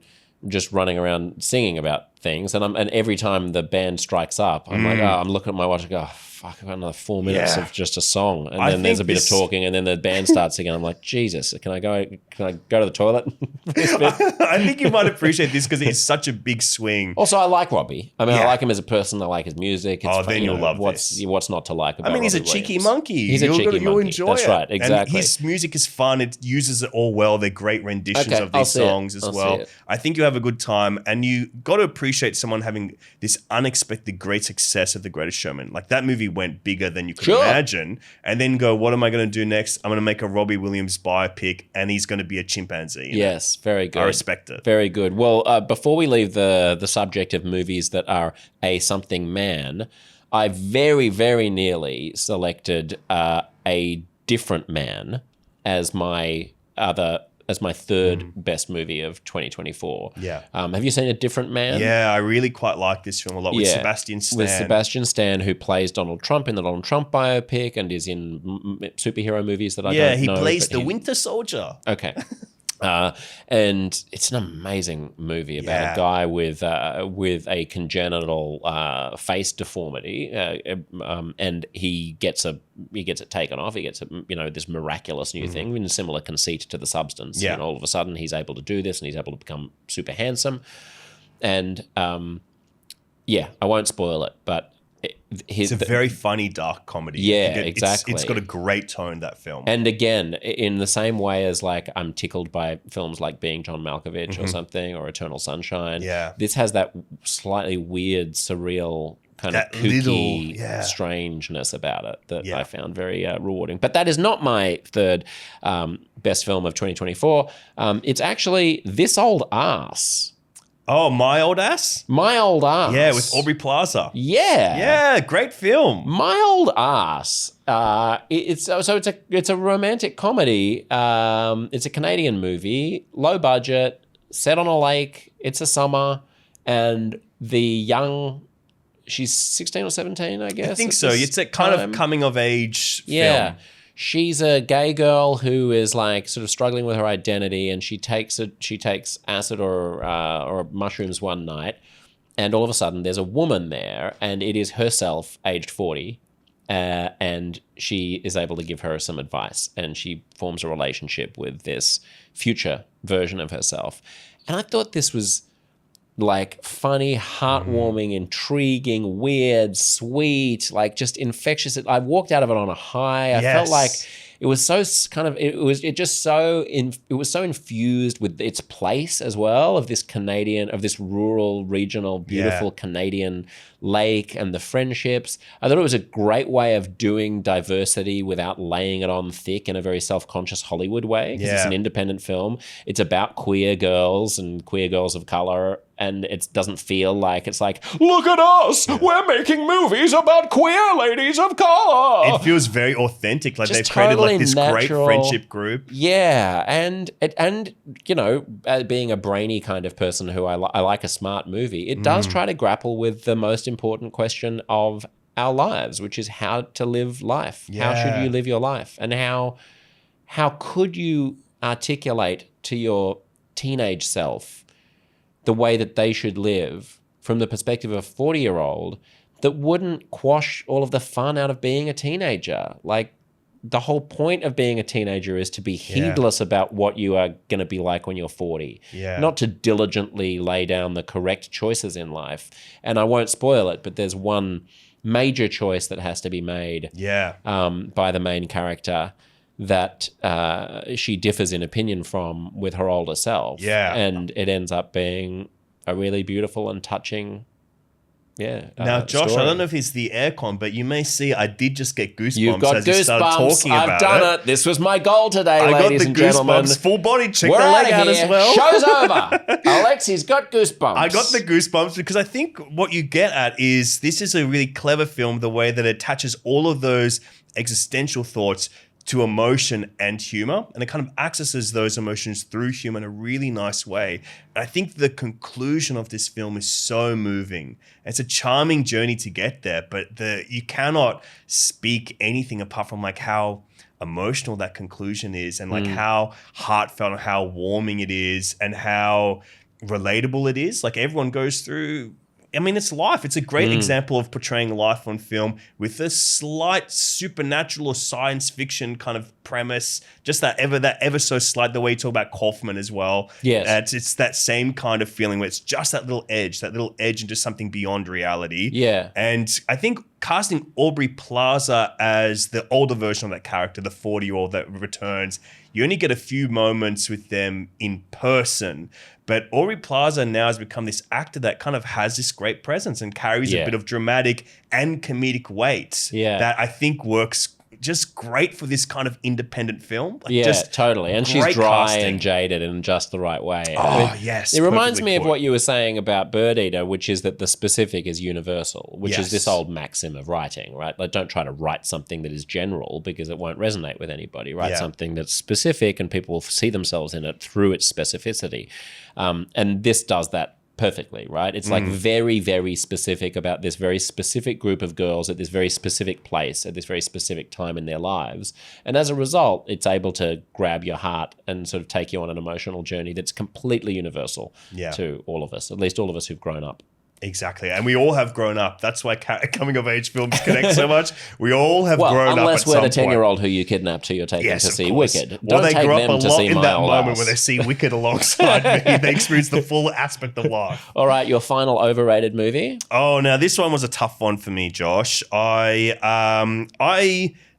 just running around singing about things, and every time the band strikes up, I'm like, I'm looking at my watch and go, fuck, I've got another 4 minutes of just a song, and then there's a bit of talking, and then the band starts again. I'm like, Jesus, can I go to the toilet? I think you might appreciate this because it's such a big swing. Also, I like Robbie. I mean, I like him as a person. I like his music. It's then you'll love this. What's not to like about he's Robbie a cheeky Williams. monkey. He's a cheeky monkey. You'll enjoy That's it. right, exactly. And his music is fun. It uses it all well. They're great renditions of these songs as well. I think you have a good time, and you got to appreciate someone having this unexpected great success of The Greatest Showman. Like that movie went bigger than you could imagine, and then go, what am I going to do next? I'm going to make a Robbie Williams biopic, and he's going to be a chimpanzee. Yes, very good. I respect it. Very good. Well, before we leave the subject of movies that are a something man, I very, very nearly selected A Different Man as my third best movie of 2024. Yeah. Have you seen A Different Man? Yeah, I really quite like this film a lot with Sebastian Stan. With Sebastian Stan, who plays Donald Trump in the Donald Trump biopic and is in superhero movies that I don't know. Yeah, he plays the Winter Soldier. Okay. And it's an amazing movie about a guy with a congenital face deformity, and he gets it taken off. He gets this miraculous new thing in a similar conceit to The Substance. Yeah. And all of a sudden he's able to do this, and he's able to become super handsome. And I won't spoil it, but it's a very funny, dark comedy. Yeah, exactly. It's got a great tone, that film. And again, in the same way as like I'm tickled by films like Being John Malkovich or something, or Eternal Sunshine. Yeah. This has that slightly weird, surreal kind of kooky strangeness about it that I found very rewarding. But that is not my third best film of 2024. It's actually This Old Ass. Oh, My Old Ass? My Old Ass. Yeah, with Aubrey Plaza. Yeah. Yeah, great film. My Old Ass. It's a romantic comedy. It's a Canadian movie, low budget, set on a lake. It's a summer, and she's 16 or 17, I guess. I think so. It's a kind of coming of age film. She's a gay girl who is like sort of struggling with her identity, and she takes acid or mushrooms one night, and all of a sudden there's a woman there, and it is herself aged 40, and she is able to give her some advice, and she forms a relationship with this future version of herself. And I thought this was like funny, heartwarming, intriguing, weird, sweet, like just infectious. I walked out of it on a high. I felt like it was so kind of, it was so infused with its place as well, of this rural, regional, beautiful Canadian lake and the friendships. I thought it was a great way of doing diversity without laying it on thick in a very self-conscious Hollywood way. Because it's an independent film. It's about queer girls and queer girls of color. And it doesn't feel like it's like, look at us, we're making movies about queer ladies of color. It feels very authentic, like Just they've created totally like this natural, great friendship group. Yeah, and being a brainy kind of person who I like a smart movie, it does try to grapple with the most important question of our lives, which is how to live life. Yeah. How should you live your life? And how could you articulate to your teenage self the way that they should live from the perspective of a 40-year-old that wouldn't quash all of the fun out of being a teenager? Like, the whole point of being a teenager is to be heedless about what you are going to be like when you're 40, not to diligently lay down the correct choices in life. And I won't spoil it, but there's one major choice that has to be made by the main character that she differs in opinion from with her older self. Yeah. And it ends up being a really beautiful and touching Now, Josh, story. I don't know if it's the aircon, but you may see I did just get goosebumps You've got as you started goosebumps. talking I've about done it. This was my goal today, I got ladies the and gentlemen. goosebumps, full body, check We're the leg out outta as here. well. Show's over. Alexei's got goosebumps. I got the goosebumps because I think what you get at is this is a really clever film, the way that it attaches all of those existential thoughts to emotion and humor, and it kind of accesses those emotions through humor in a really nice way. And I think the conclusion of this film is so moving. It's a charming journey to get there, but you cannot speak anything apart from like how emotional that conclusion is, and like how heartfelt and how warming it is, and how relatable it is. Like everyone goes through. I mean, it's life. It's a great example of portraying life on film with a slight supernatural or science fiction kind of premise. Just that ever so slight, the way you talk about Kaufman as well. Yes. It's that same kind of feeling where it's just that little edge into something beyond reality. Yeah. And I think casting Aubrey Plaza as the older version of that character, the 40-year-old that returns, you only get a few moments with them in person. But Aubrey Plaza now has become this actor that kind of has this great presence and carries a bit of dramatic and comedic weight that I think works just great for this kind of independent film. Like just totally. And she's dry casting. and jaded in just the right way. Yes. It reminds perfectly me of put. what you were saying about Bird Eater, which is that the specific is universal, which is this old maxim of writing, right? Like, don't try to write something that is general because it won't resonate with anybody. Write something that's specific and people will see themselves in it through its specificity. And this does that perfectly, right? It's like very, very specific about this very specific group of girls at this very specific place at this very specific time in their lives. And as a result, it's able to grab your heart and sort of take you on an emotional journey that's completely universal to all of us, at least all of us who've grown up. Exactly. And we all have grown up. That's why coming of age films connect so much. We all have grown up. Unless at we're some the point. 10-year-old who you kidnapped who you're taking to see course. Wicked. Well, Don't they take grew up them a to lot see in My that Old moment House. where they see Wicked alongside me. They experience the full aspect of life. All right, your final overrated movie? Oh, now this one was a tough one for me, Josh. I'm going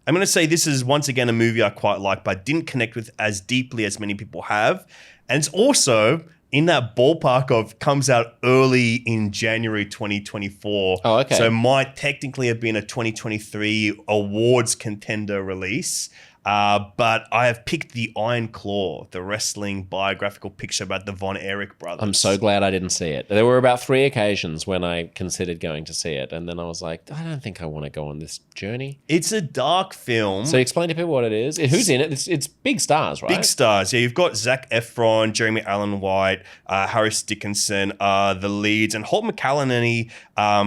to say this is once again a movie I quite like, but didn't connect with as deeply as many people have. And it's also in that ballpark of comes out early in January 2024. Oh, okay. So might technically have been a 2023 awards contender release. But I have picked The Iron Claw, the wrestling biographical picture about the Von Erich brothers. I'm so glad I didn't see it. There were about 3 occasions when I considered going to see it, and then I was like, I don't think I want to go on this journey. It's a dark film. So explain to people what it is. Who's in it? It's big stars, right? Big stars. Yeah, you've got Zac Efron, Jeremy Allen White, Harris Dickinson, the leads, and Holt McCallany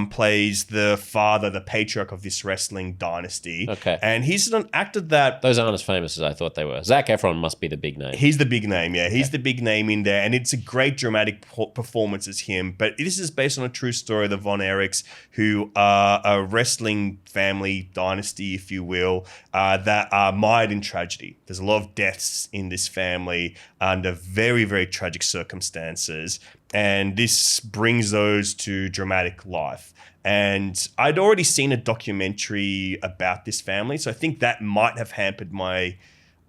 plays the father, the patriarch of this wrestling dynasty. Okay. And he's an actor that... Those aren't as famous as I thought they were. Zac Efron must be the big name. He's the big name, yeah. He's the big name in there, and it's a great dramatic performance as him. But this is based on a true story of the Von Erichs, who are a wrestling family dynasty, if you will, that are mired in tragedy. There's a lot of deaths in this family under very, very tragic circumstances, and this brings those to dramatic life. And I'd already seen a documentary about this family, so I think that might have hampered my,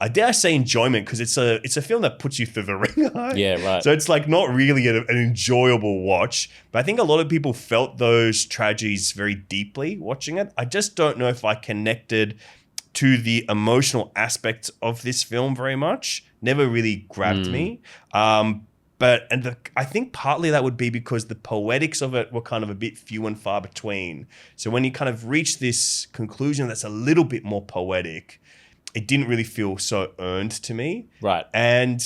I dare say, enjoyment, because it's a film that puts you through the ringer. Yeah, right. So it's like not really an enjoyable watch, but I think a lot of people felt those tragedies very deeply watching it. I just don't know if I connected to the emotional aspect of this film very much. Never really grabbed me. I think partly that would be because the poetics of it were kind of a bit few and far between. So when you kind of reach this conclusion that's a little bit more poetic, it didn't really feel so earned to me. Right. And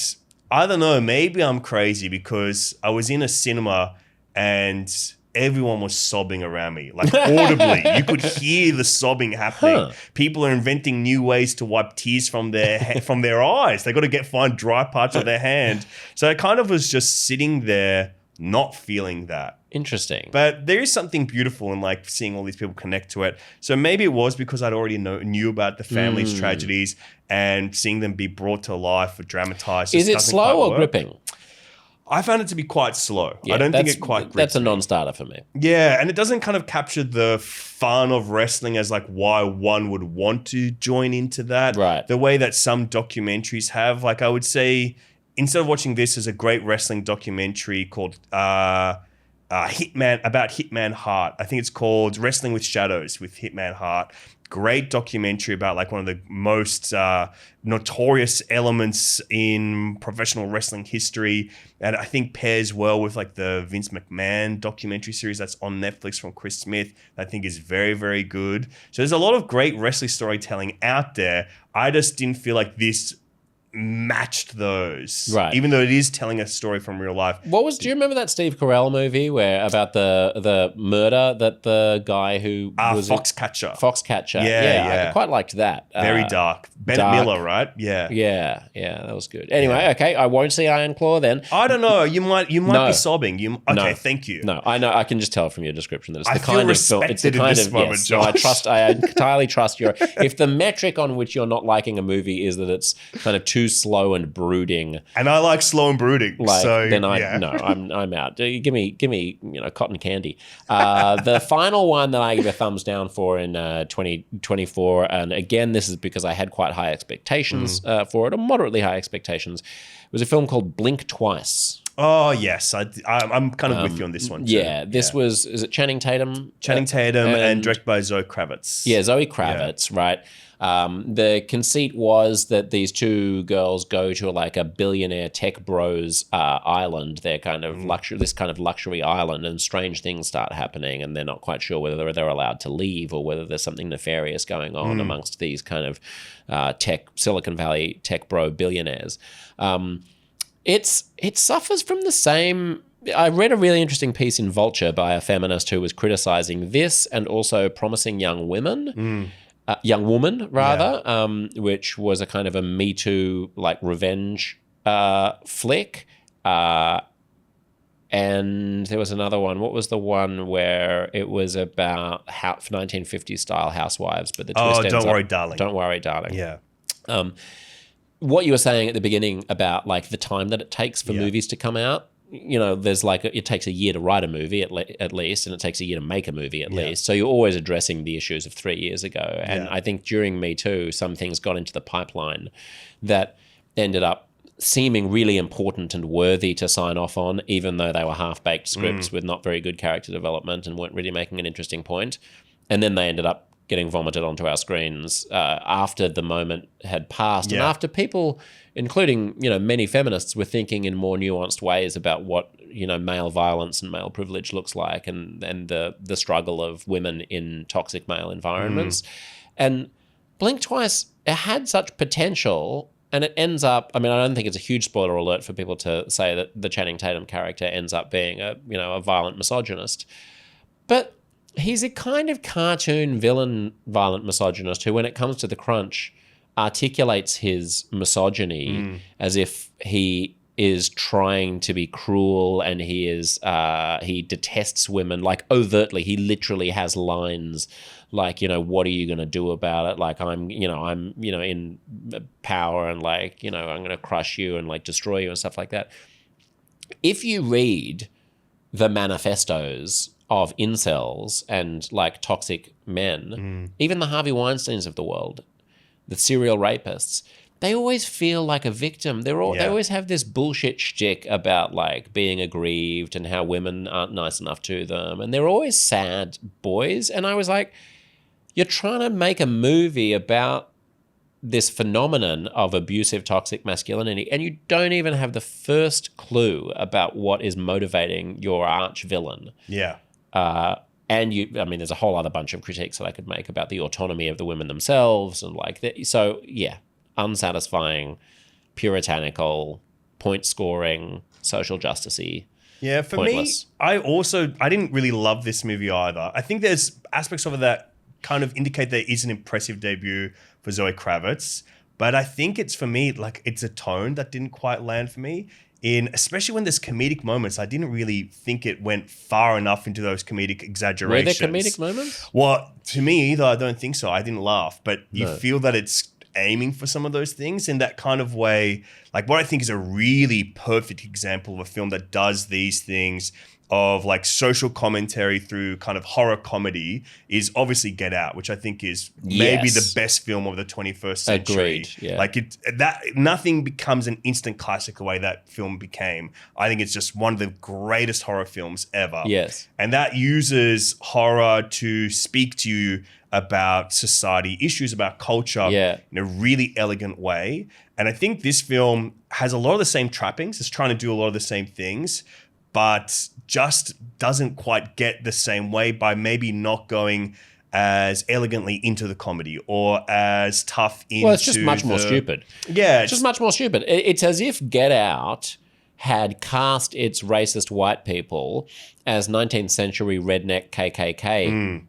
I don't know, maybe I'm crazy because I was in a cinema and everyone was sobbing around me, like audibly. You could hear the sobbing happening. People are inventing new ways to wipe tears from their eyes. They got to find dry parts of their hand. So I kind of was just sitting there not feeling that. Interesting. But there is something beautiful in like seeing all these people connect to it. So maybe it was because I'd already knew about the family's tragedies, and seeing them be brought to life or dramatized. Is it slow or gripping? I found it to be quite slow. Yeah, I don't think it quite grips That's a me. non-starter for me. Yeah, and it doesn't kind of capture the fun of wrestling as like why one would want to join into that. Right. The way that some documentaries have. Like I would say, instead of watching this as a great wrestling documentary called Hitman Hart. I think it's called Wrestling with Shadows with Hitman Hart. Great documentary about like one of the most notorious elements in professional wrestling history, and I think pairs well with like the Vince McMahon documentary series that's on Netflix from Chris Smith. That I think is very, very good. So there's a lot of great wrestling storytelling out there. I just didn't feel like this matched those, right? Even though it is telling a story from real life. Do you remember that Steve Carell movie where about the murder that the guy who was Foxcatcher? Yeah, I quite liked that. Very dark. Bennett Miller, right? Yeah, that was good. Anyway, okay, I won't see Iron Claw then. I don't know. You might be sobbing. Thank you. No, I know. I can just tell from your description that it's the kind kind of film. It's the kind of moment, yes. No, I entirely trust your. If the metric on which you're not liking a movie is that it's kind of too slow and brooding, and I like slow and brooding, then I'm out. Give me cotton candy. The final one that I give a thumbs down for in 2024, and again this is because I had quite high expectations for it, or moderately high expectations, was a film called Blink Twice. Oh yes, I'm kind of with you on this one too. Yeah, is it Channing Tatum? Channing Tatum and directed by Zoe Kravitz. Yeah, Zoe Kravitz, right. The conceit was that these two girls go to like a billionaire tech bros island. They're kind of this kind of luxury island, and strange things start happening, and they're not quite sure whether they're allowed to leave or whether there's something nefarious going on amongst these kind of Silicon Valley tech bro billionaires. It suffers from the same. I read a really interesting piece in Vulture by a feminist who was criticizing this and also Promising Young Women. Young Woman, rather, which was a kind of a Me Too, like, revenge flick. And there was another one. What was the one where it was about 1950s style housewives, but the twist ends Don't Worry, up, Darling. Don't Worry, Darling. Yeah. What you were saying at the beginning about, like, the time that it takes for movies to come out, there's like it takes a year to write a movie at least, and it takes a year to make a movie at least. So you're always addressing the issues of 3 years ago. And I think during Me Too, some things got into the pipeline that ended up seeming really important and worthy to sign off on, even though they were half-baked scripts with not very good character development and weren't really making an interesting point. And then they ended up getting vomited onto our screens after the moment had passed, and after people, including many feminists, were thinking in more nuanced ways about what male violence and male privilege looks like, and the struggle of women in toxic male environments. And Blink Twice, it had such potential, and it ends up. I mean, I don't think it's a huge spoiler alert for people to say that the Channing Tatum character ends up being a violent misogynist, but he's a kind of cartoon villain, violent misogynist who, when it comes to the crunch, articulates his misogyny as if he is trying to be cruel, and he detests women, like, overtly. He literally has lines like, what are you going to do about it? Like, I'm in power, and like, I'm going to crush you and like destroy you and stuff like that. If you read the manifestos of incels and like toxic men, even the Harvey Weinsteins of the world, the serial rapists, they always feel like a victim. They always have this bullshit shtick about like being aggrieved and how women aren't nice enough to them, and they're always sad boys. And I was like, you're trying to make a movie about this phenomenon of abusive toxic masculinity, and you don't even have the first clue about what is motivating your arch villain. Yeah. And there's a whole other bunch of critiques that I could make about the autonomy of the women themselves, and like that. So yeah, unsatisfying, puritanical, point scoring, social justice-y. Yeah, for pointless. me, I didn't really love this movie either. I think there's aspects of it that kind of indicate there is an impressive debut for Zoe Kravitz, but I think it's, for me, like, it's a tone that didn't quite land for me. Especially when there's comedic moments, I didn't really think it went far enough into those comedic exaggerations. Were there comedic moments? Well, to me either, I don't think so. I didn't laugh, but you feel that it's aiming for some of those things in that kind of way. Like, what I think is a really perfect example of a film that does these things of like social commentary through kind of horror comedy is obviously Get Out, which I think is maybe the best film of the 21st century. Agreed. Yeah. Like nothing becomes an instant classic the way that film became. I think it's just one of the greatest horror films ever. Yes. And that uses horror to speak to you about society, issues about culture in a really elegant way. And I think this film has a lot of the same trappings. It's trying to do a lot of the same things, but just doesn't quite get the same way by maybe not going as elegantly into the comedy or as tough into Well, it's just much more stupid. Yeah. It's just much more stupid. It's as if Get Out had cast its racist white people as 19th century redneck KKK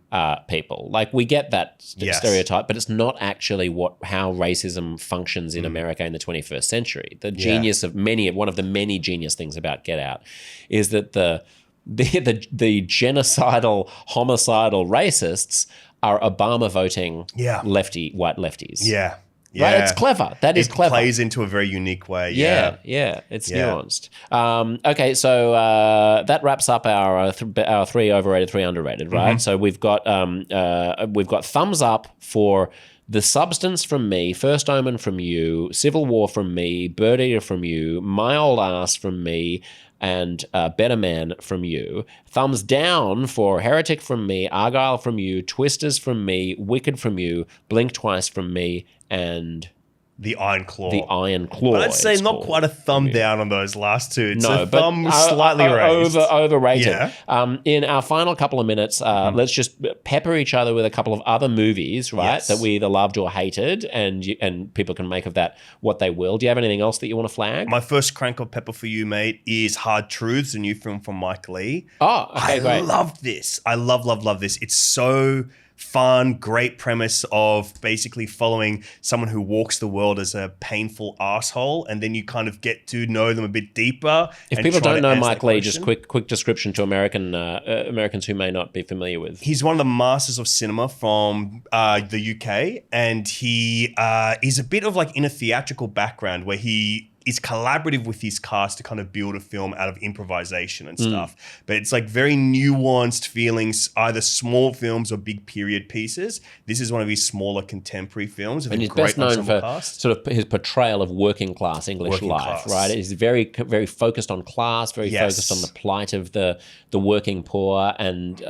people. Like, we get that stereotype, but it's not actually how racism functions in America in the 21st century. The genius of one of the many genius things about Get Out is that the genocidal, homicidal racists are Obama voting white lefties. Yeah. Yeah. Right? It's clever. That is clever. It plays into a very unique way. Yeah. It's nuanced. Okay, so that wraps up our 3 overrated, 3 underrated, right? So we've got thumbs up for The Substance from me, First Omen from you, Civil War from me, Bird Eater from you, My Old Ass from me, and Better Man from you. Thumbs down for Heretic from me, Argylle from you, Twisters from me, Wicked from you, Blink Twice from me, and The Iron Claw. The Iron Claw. But I'd say not quite a thumb down on those last two. It's a thumb slightly raised. Overrated. Yeah. In our final couple of minutes, let's just pepper each other with a couple of other movies, right, that we either loved or hated, and people can make of that what they will. Do you have anything else that you want to flag? My first crank of pepper for you, mate, is Hard Truths, a new film from Mike Leigh. Oh, okay, great. I love this. I love this. It's so fun, great premise of basically following someone who walks the world as a painful asshole, and then you kind of get to know them a bit deeper. If people don't know Mike Leigh, just quick description to Americans who may not be familiar with. He's one of the masters of cinema from the UK, and he is a bit of like in a theatrical background where he is collaborative with his cast to kind of build a film out of improvisation and stuff. But it's like very nuanced feelings, either small films or big period pieces. This is one of his smaller contemporary films. And he's best known for sort of his portrayal of working class English life, right? He's very, very focused on class, very focused on the plight of the working poor, and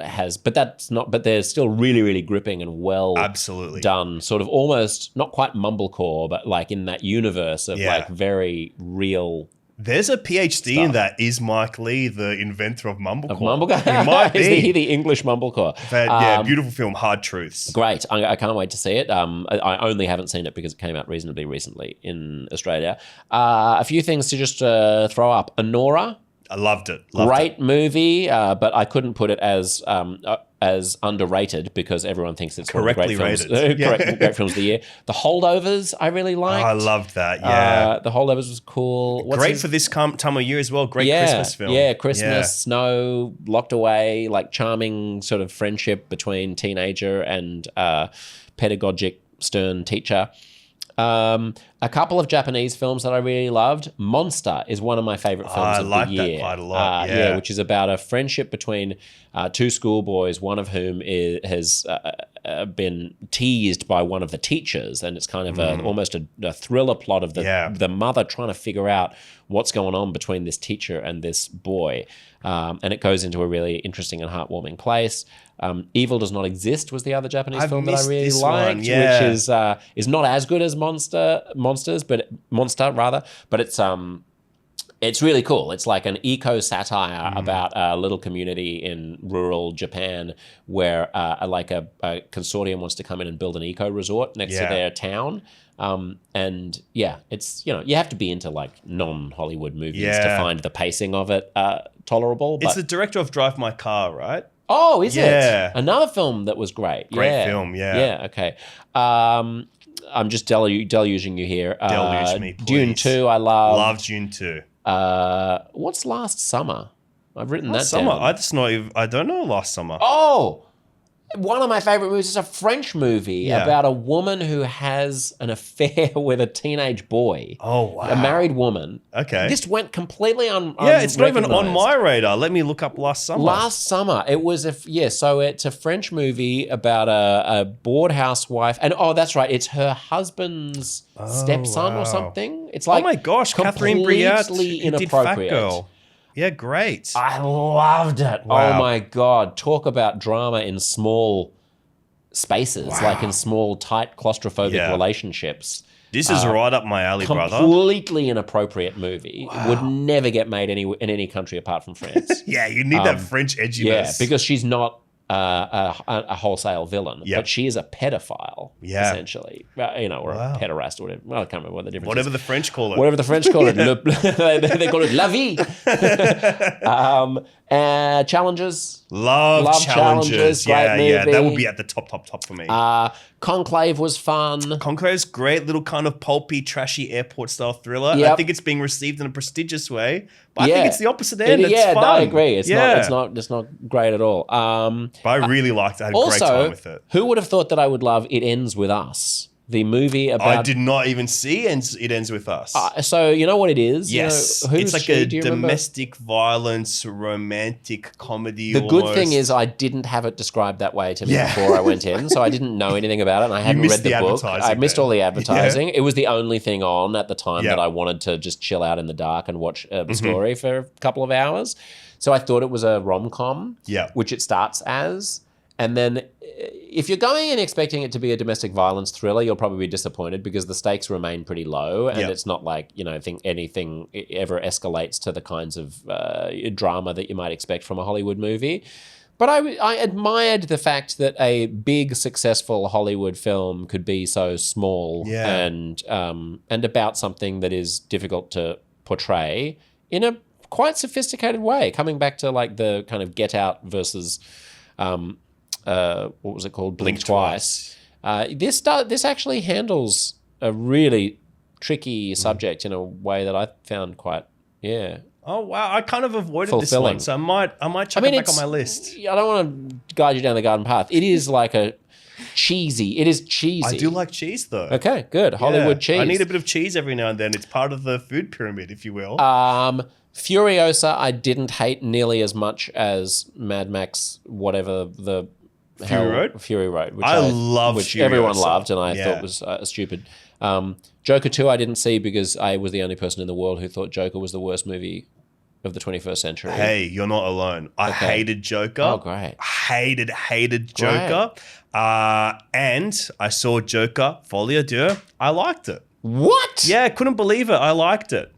but they're still really, really gripping and well done, sort of almost not quite mumblecore, but like in that universe of like very real. There's a PhD in that. Is Mike Leigh the inventor of mumblecore? He might be. Is he the English mumblecore? But, beautiful film, Hard Truths. Great. I can't wait to see it. I only haven't seen it because it came out reasonably recently in Australia. A few things to just throw up. Honora. I loved it. Great movie, but I couldn't put it as underrated because everyone thinks it's correctly one of the great films, great films of the year. The Holdovers, I really liked. Oh, I loved that. Yeah, The Holdovers was cool. Great for this time of year as well. Great Christmas film. Yeah, Christmas, snow, locked away, like charming sort of friendship between teenager and pedagogic stern teacher. A couple of Japanese films that I really loved. Monster is one of my favorite films of the year. I like that quite a lot. Which is about a friendship between two schoolboys, one of whom has been teased by one of the teachers, and it's kind of almost a thriller plot of the mother trying to figure out what's going on between this teacher and this boy. And it goes into a really interesting and heartwarming place. Evil Does Not Exist was the other Japanese film that I really liked, which is not as good as Monster, but it's really cool. It's like an eco-satire about a little community in rural Japan where a consortium wants to come in and build an eco-resort next to their town. It's, you have to be into like non-Hollywood movies to find the pacing of it tolerable. But it's the director of Drive My Car, right? Oh, is it? Another film that was great. Great film, yeah. Yeah, okay. I'm just deluging you here. Deluge me, please. Dune 2, I love. Love Dune 2. What's Last Summer? I've written Last that summer? down. I don't know Last Summer. Oh! One of my favorite movies is a French movie about a woman who has an affair with a teenage boy. Oh, wow. A married woman. Okay. This went completely it's not even on my radar. Let me look up Last Summer. Last Summer. It was so it's a French movie about a bored housewife. And that's right, it's her husband's stepson or something. It's like, oh my gosh, Catherine Breillat, completely who did Fat inappropriate. Girl. Yeah, great. I loved it. Wow. Oh my God. Talk about drama in small spaces, like in small, tight, claustrophobic relationships. This is right up my alley, brother. Completely inappropriate movie. Would never get made in any country apart from France. Yeah, you need that French edginess. Yeah, because she's not a wholesale villain, but she is a pedophile, essentially. Or a pederast or whatever. Well, I can't remember what the difference is. Whatever the French call it. Whatever the French call it. They call it la vie. Challenges. Love Challenges. Great movie. Yeah. That would be at the top for me. Conclave was fun. Conclave's great, little kind of pulpy, trashy airport-style thriller. Yep. I think it's being received in a prestigious way, but I think it's the opposite end. It's fun. I agree. It's not great at all. But I really liked it. I had a great time with it. Who would have thought that I would love It Ends With Us? The movie about... I did not even see It Ends With Us. So you know what it is? Yes. It's like a domestic violence, romantic comedy. The good thing is I didn't have it described that way to me before I went in, so I didn't know anything about it, and I hadn't read the book. I missed all the advertising. Yeah. It was the only thing on at the time that I wanted to just chill out in the dark and watch the story for a couple of hours. So I thought it was a rom-com, which it starts as. And then if you're going in expecting it to be a domestic violence thriller, you'll probably be disappointed because the stakes remain pretty low. And it's not like, I think anything ever escalates to the kinds of drama that you might expect from a Hollywood movie. But I admired the fact that a big, successful Hollywood film could be so small and about something that is difficult to portray in a quite sophisticated way. Coming back to like the kind of Get Out versus... what was it called? Blink Twice. This actually handles a really tricky subject in a way that I found quite, Oh wow! I kind of avoided this one, so I might chuck it back on my list. I don't want to guide you down the garden path. It is like it is cheesy. I do like cheese though. Okay, good. Hollywood cheese. I need a bit of cheese every now and then. It's part of the food pyramid, if you will. Furiosa, I didn't hate nearly as much as Mad Max, whatever the Fury Road, which I love, which Furiosa. Everyone loved, and I thought was stupid. Joker 2, I didn't see because I was the only person in the world who thought Joker was the worst movie of the 21st century. Hey, you're not alone. I hated Joker. Oh, great. Hated Joker. And I saw Joker Folie à Deux. I liked it. What? Yeah, couldn't believe it. I liked it.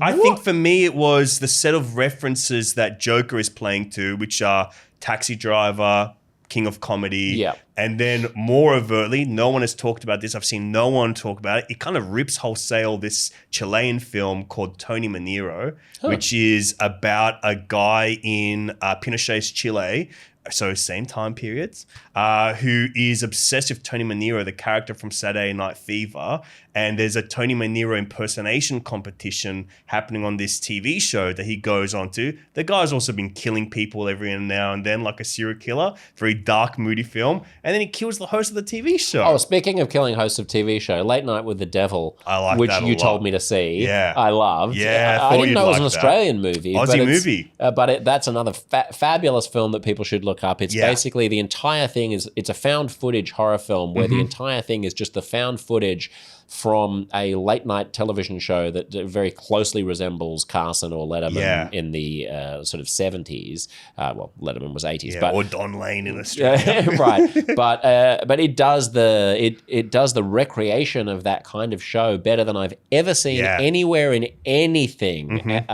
I think for me it was the set of references that Joker is playing to, which are Taxi Driver, King of Comedy, and then more overtly, no one has talked about this. I've seen no one talk about it. It kind of rips wholesale this Chilean film called Tony Manero, which is about a guy in Pinochet's Chile, so same time periods, who is obsessed with Tony Manero, the character from Saturday Night Fever. And there's a Tony Manero impersonation competition happening on this TV show that he goes on to. The guy's also been killing people every now and then, like a serial killer. Very dark, moody film. And then he kills the host of the TV show. Oh, speaking of killing hosts of TV show, Late Night with the Devil, which you told me to see. Yeah. I loved. Yeah, I didn't know it was an Australian movie. Aussie movie. But that's another fabulous film that people should look up. It's basically the entire thing it's a found footage horror film where the entire thing is just the found footage from a late night television show that very closely resembles Carson or Letterman in the sort of 70s. Letterman was 80s, or Don Lane in Australia, right? But it does the recreation of that kind of show better than I've ever seen anywhere in anything.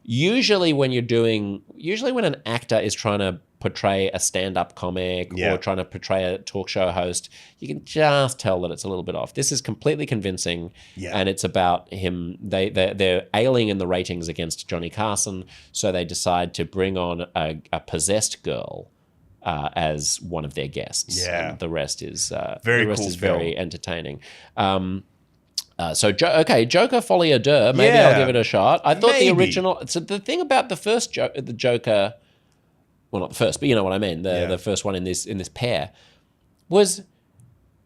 Usually when an actor is trying to portray a stand-up comic or trying to portray a talk show host, you can just tell that it's a little bit off. This is completely convincing, and it's about him. They're ailing in the ratings against Johnny Carson, so they decide to bring on a possessed girl as one of their guests. And the rest is very entertaining. Joker Folie à Deux. Maybe I'll give it a shot. I thought the original. So the thing about the first the Joker well, not the first, but you know what I mean, the first one in this pair, was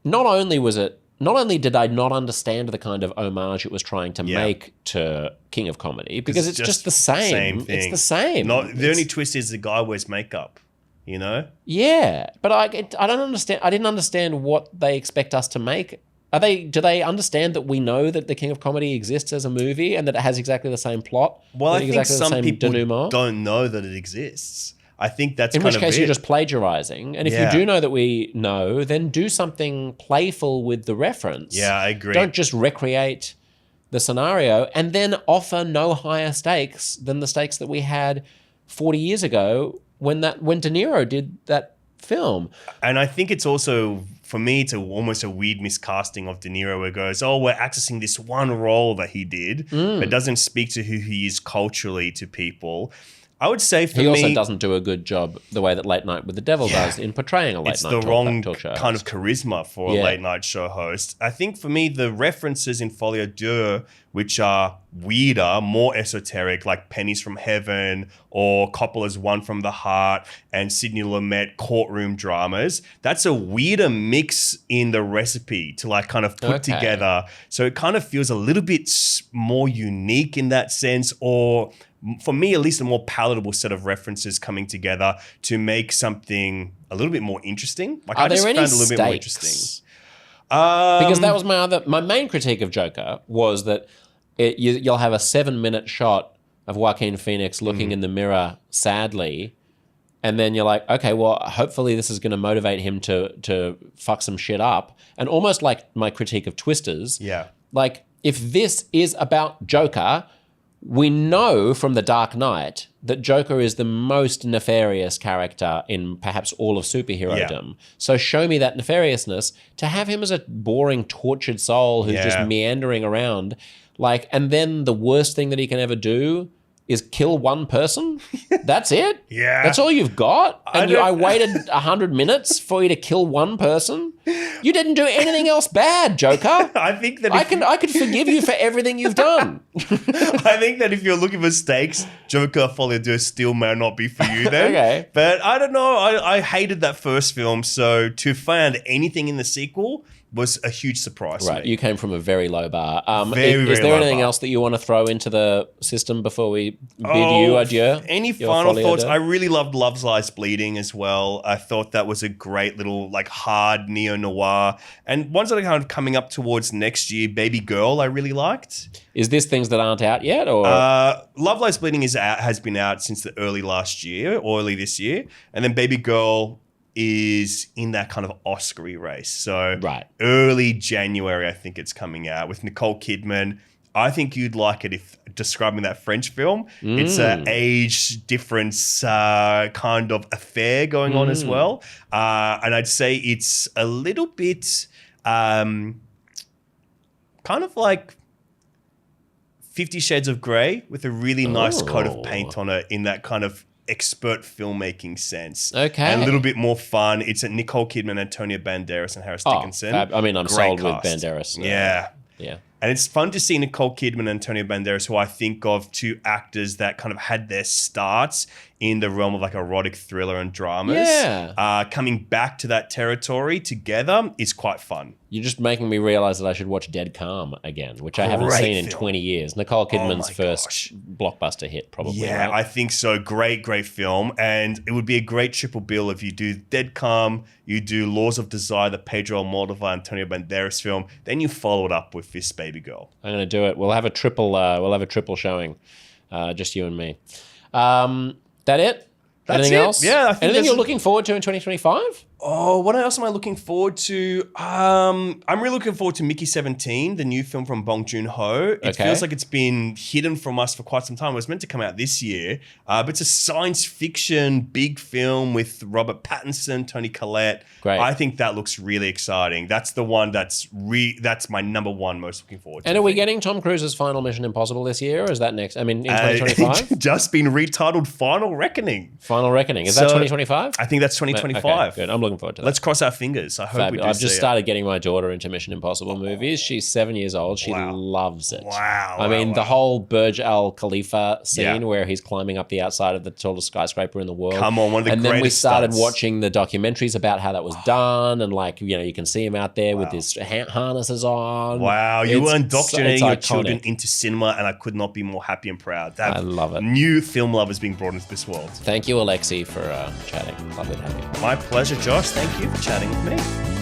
not only did I not understand the kind of homage it was trying to make to King of Comedy, because it's just the same. Thing. It's the same. The only twist is the guy wears makeup, you know? Yeah, but I don't understand. I didn't understand what they expect us to make. Do they understand that we know that the King of Comedy exists as a movie and that it has exactly the same plot? Well, I think exactly some people denouement? don't know that it exists. I think that's in kind which of case it. you're just plagiarizing. And if you do know that we know, then do something playful with the reference. Yeah, I agree. Don't just recreate the scenario and then offer no higher stakes than the stakes that we had 40 years ago when De Niro did that film. And I think it's also, for me, it's almost a weird miscasting of De Niro where it goes, oh, we're accessing this one role that he did, but doesn't speak to who he is culturally to people. I would say for me... He also doesn't do a good job the way that Late Night with the Devil does in portraying a late night talk show. It's the wrong kind of charisma for a late night show host. I think for me, the references in Folie à Deux, which are weirder, more esoteric, like Pennies from Heaven or Coppola's One from the Heart and Sidney Lumet courtroom dramas, that's a weirder mix in the recipe to like kind of put together. So it kind of feels a little bit more unique in that sense, or... for me, at least a more palatable set of references coming together to make something a little bit more interesting. Like I just found it a little bit more interesting. Because that was my main critique of Joker was that you'll have a 7-minute shot of Joaquin Phoenix looking in the mirror sadly, and then you're like, okay, well, hopefully this is going to motivate him to fuck some shit up. And almost like my critique of Twisters, like if this is about Joker, we know from The Dark Knight that Joker is the most nefarious character in perhaps all of superhero-dom. Yeah. So show me that nefariousness. To have him as a boring, tortured soul who's just meandering around, like, and then the worst thing that he can ever do is kill one person? That's it? Yeah. That's all you've got? And I waited 100 minutes for you to kill one person? You didn't do anything else bad, Joker. I think that I could forgive you for everything you've done. I think that if you're looking for stakes, Joker Folie à Deux still may not be for you then. Okay. But I don't know. I hated that first film, so to find anything in the sequel was a huge surprise. Right, to me. you came from a very low bar. Very is there low anything bar. else that you want to throw into the system before we bid you adieu? Any final thoughts? I really loved Love Lies Bleeding as well. I thought that was a great little like hard neo-noir. And ones that are kind of coming up towards next year, Baby Girl I really liked. Is this things that aren't out yet? Or Love Lies Bleeding has been out since the early this year. And then Baby Girl is in that kind of Oscar-y race. So early January, I think it's coming out with Nicole Kidman. I think you'd like it if describing that French film. It's an age difference kind of affair going on as well. And I'd say it's a little bit kind of like 50 Shades of Grey with a really nice coat of paint on it in that kind of expert filmmaking sense. Okay. And a little bit more fun. It's a Nicole Kidman, Antonio Banderas, and Harris Dickinson. I mean, I'm Great sold cast. with Banderas. Yeah. Yeah. And it's fun to see Nicole Kidman and Antonio Banderas, who I think of two actors that kind of had their starts in the realm of like erotic thriller and dramas. Yeah. Coming back to that territory together is quite fun. You're just making me realize that I should watch Dead Calm again, which I haven't seen in 20 years. Nicole Kidman's first blockbuster hit, probably. Yeah, right? I think so. Great film. And it would be a great triple bill if you do Dead Calm, you do Laws of Desire, the Pedro Almodovar, Antonio Banderas film, then you follow it up with this Baby Girl. I'm going to do it. We'll have a triple showing, just you and me. That it? That's Anything it. else? Yeah, I think anything you're looking forward to in 2025? Oh, what else am I looking forward to? I'm really looking forward to Mickey 17, the new film from Bong Joon-ho. It feels like it's been hidden from us for quite some time. It was meant to come out this year, but it's a science fiction big film with Robert Pattinson, Toni Collette. Great. I think that looks really exciting. That's the one that's my number one most looking forward to. And are we getting Tom Cruise's final Mission Impossible this year, or is that next? I mean, in 2025? Just been retitled Final Reckoning. Final Reckoning. Is that 2025? I think that's 2025. Okay, good. I'm looking looking forward to that. Let's cross our fingers. I hope we do. I've just started getting my daughter into Mission Impossible movies. She's 7 years old. She loves it. Wow. I mean, the whole Burj Al Khalifa scene where he's climbing up the outside of the tallest skyscraper in the world. Come on, one of the greatest And then we started stunts. watching the documentaries about how that was done, and like, you know, you can see him out there with his harnesses on. Wow, you were indoctrinating your iconic. children into cinema, and I could not be more happy and proud. I love it. New film lovers being brought into this world. Thank you, Alexei, for chatting. Lovely to have you. My pleasure, Josh. Thank you for chatting with me.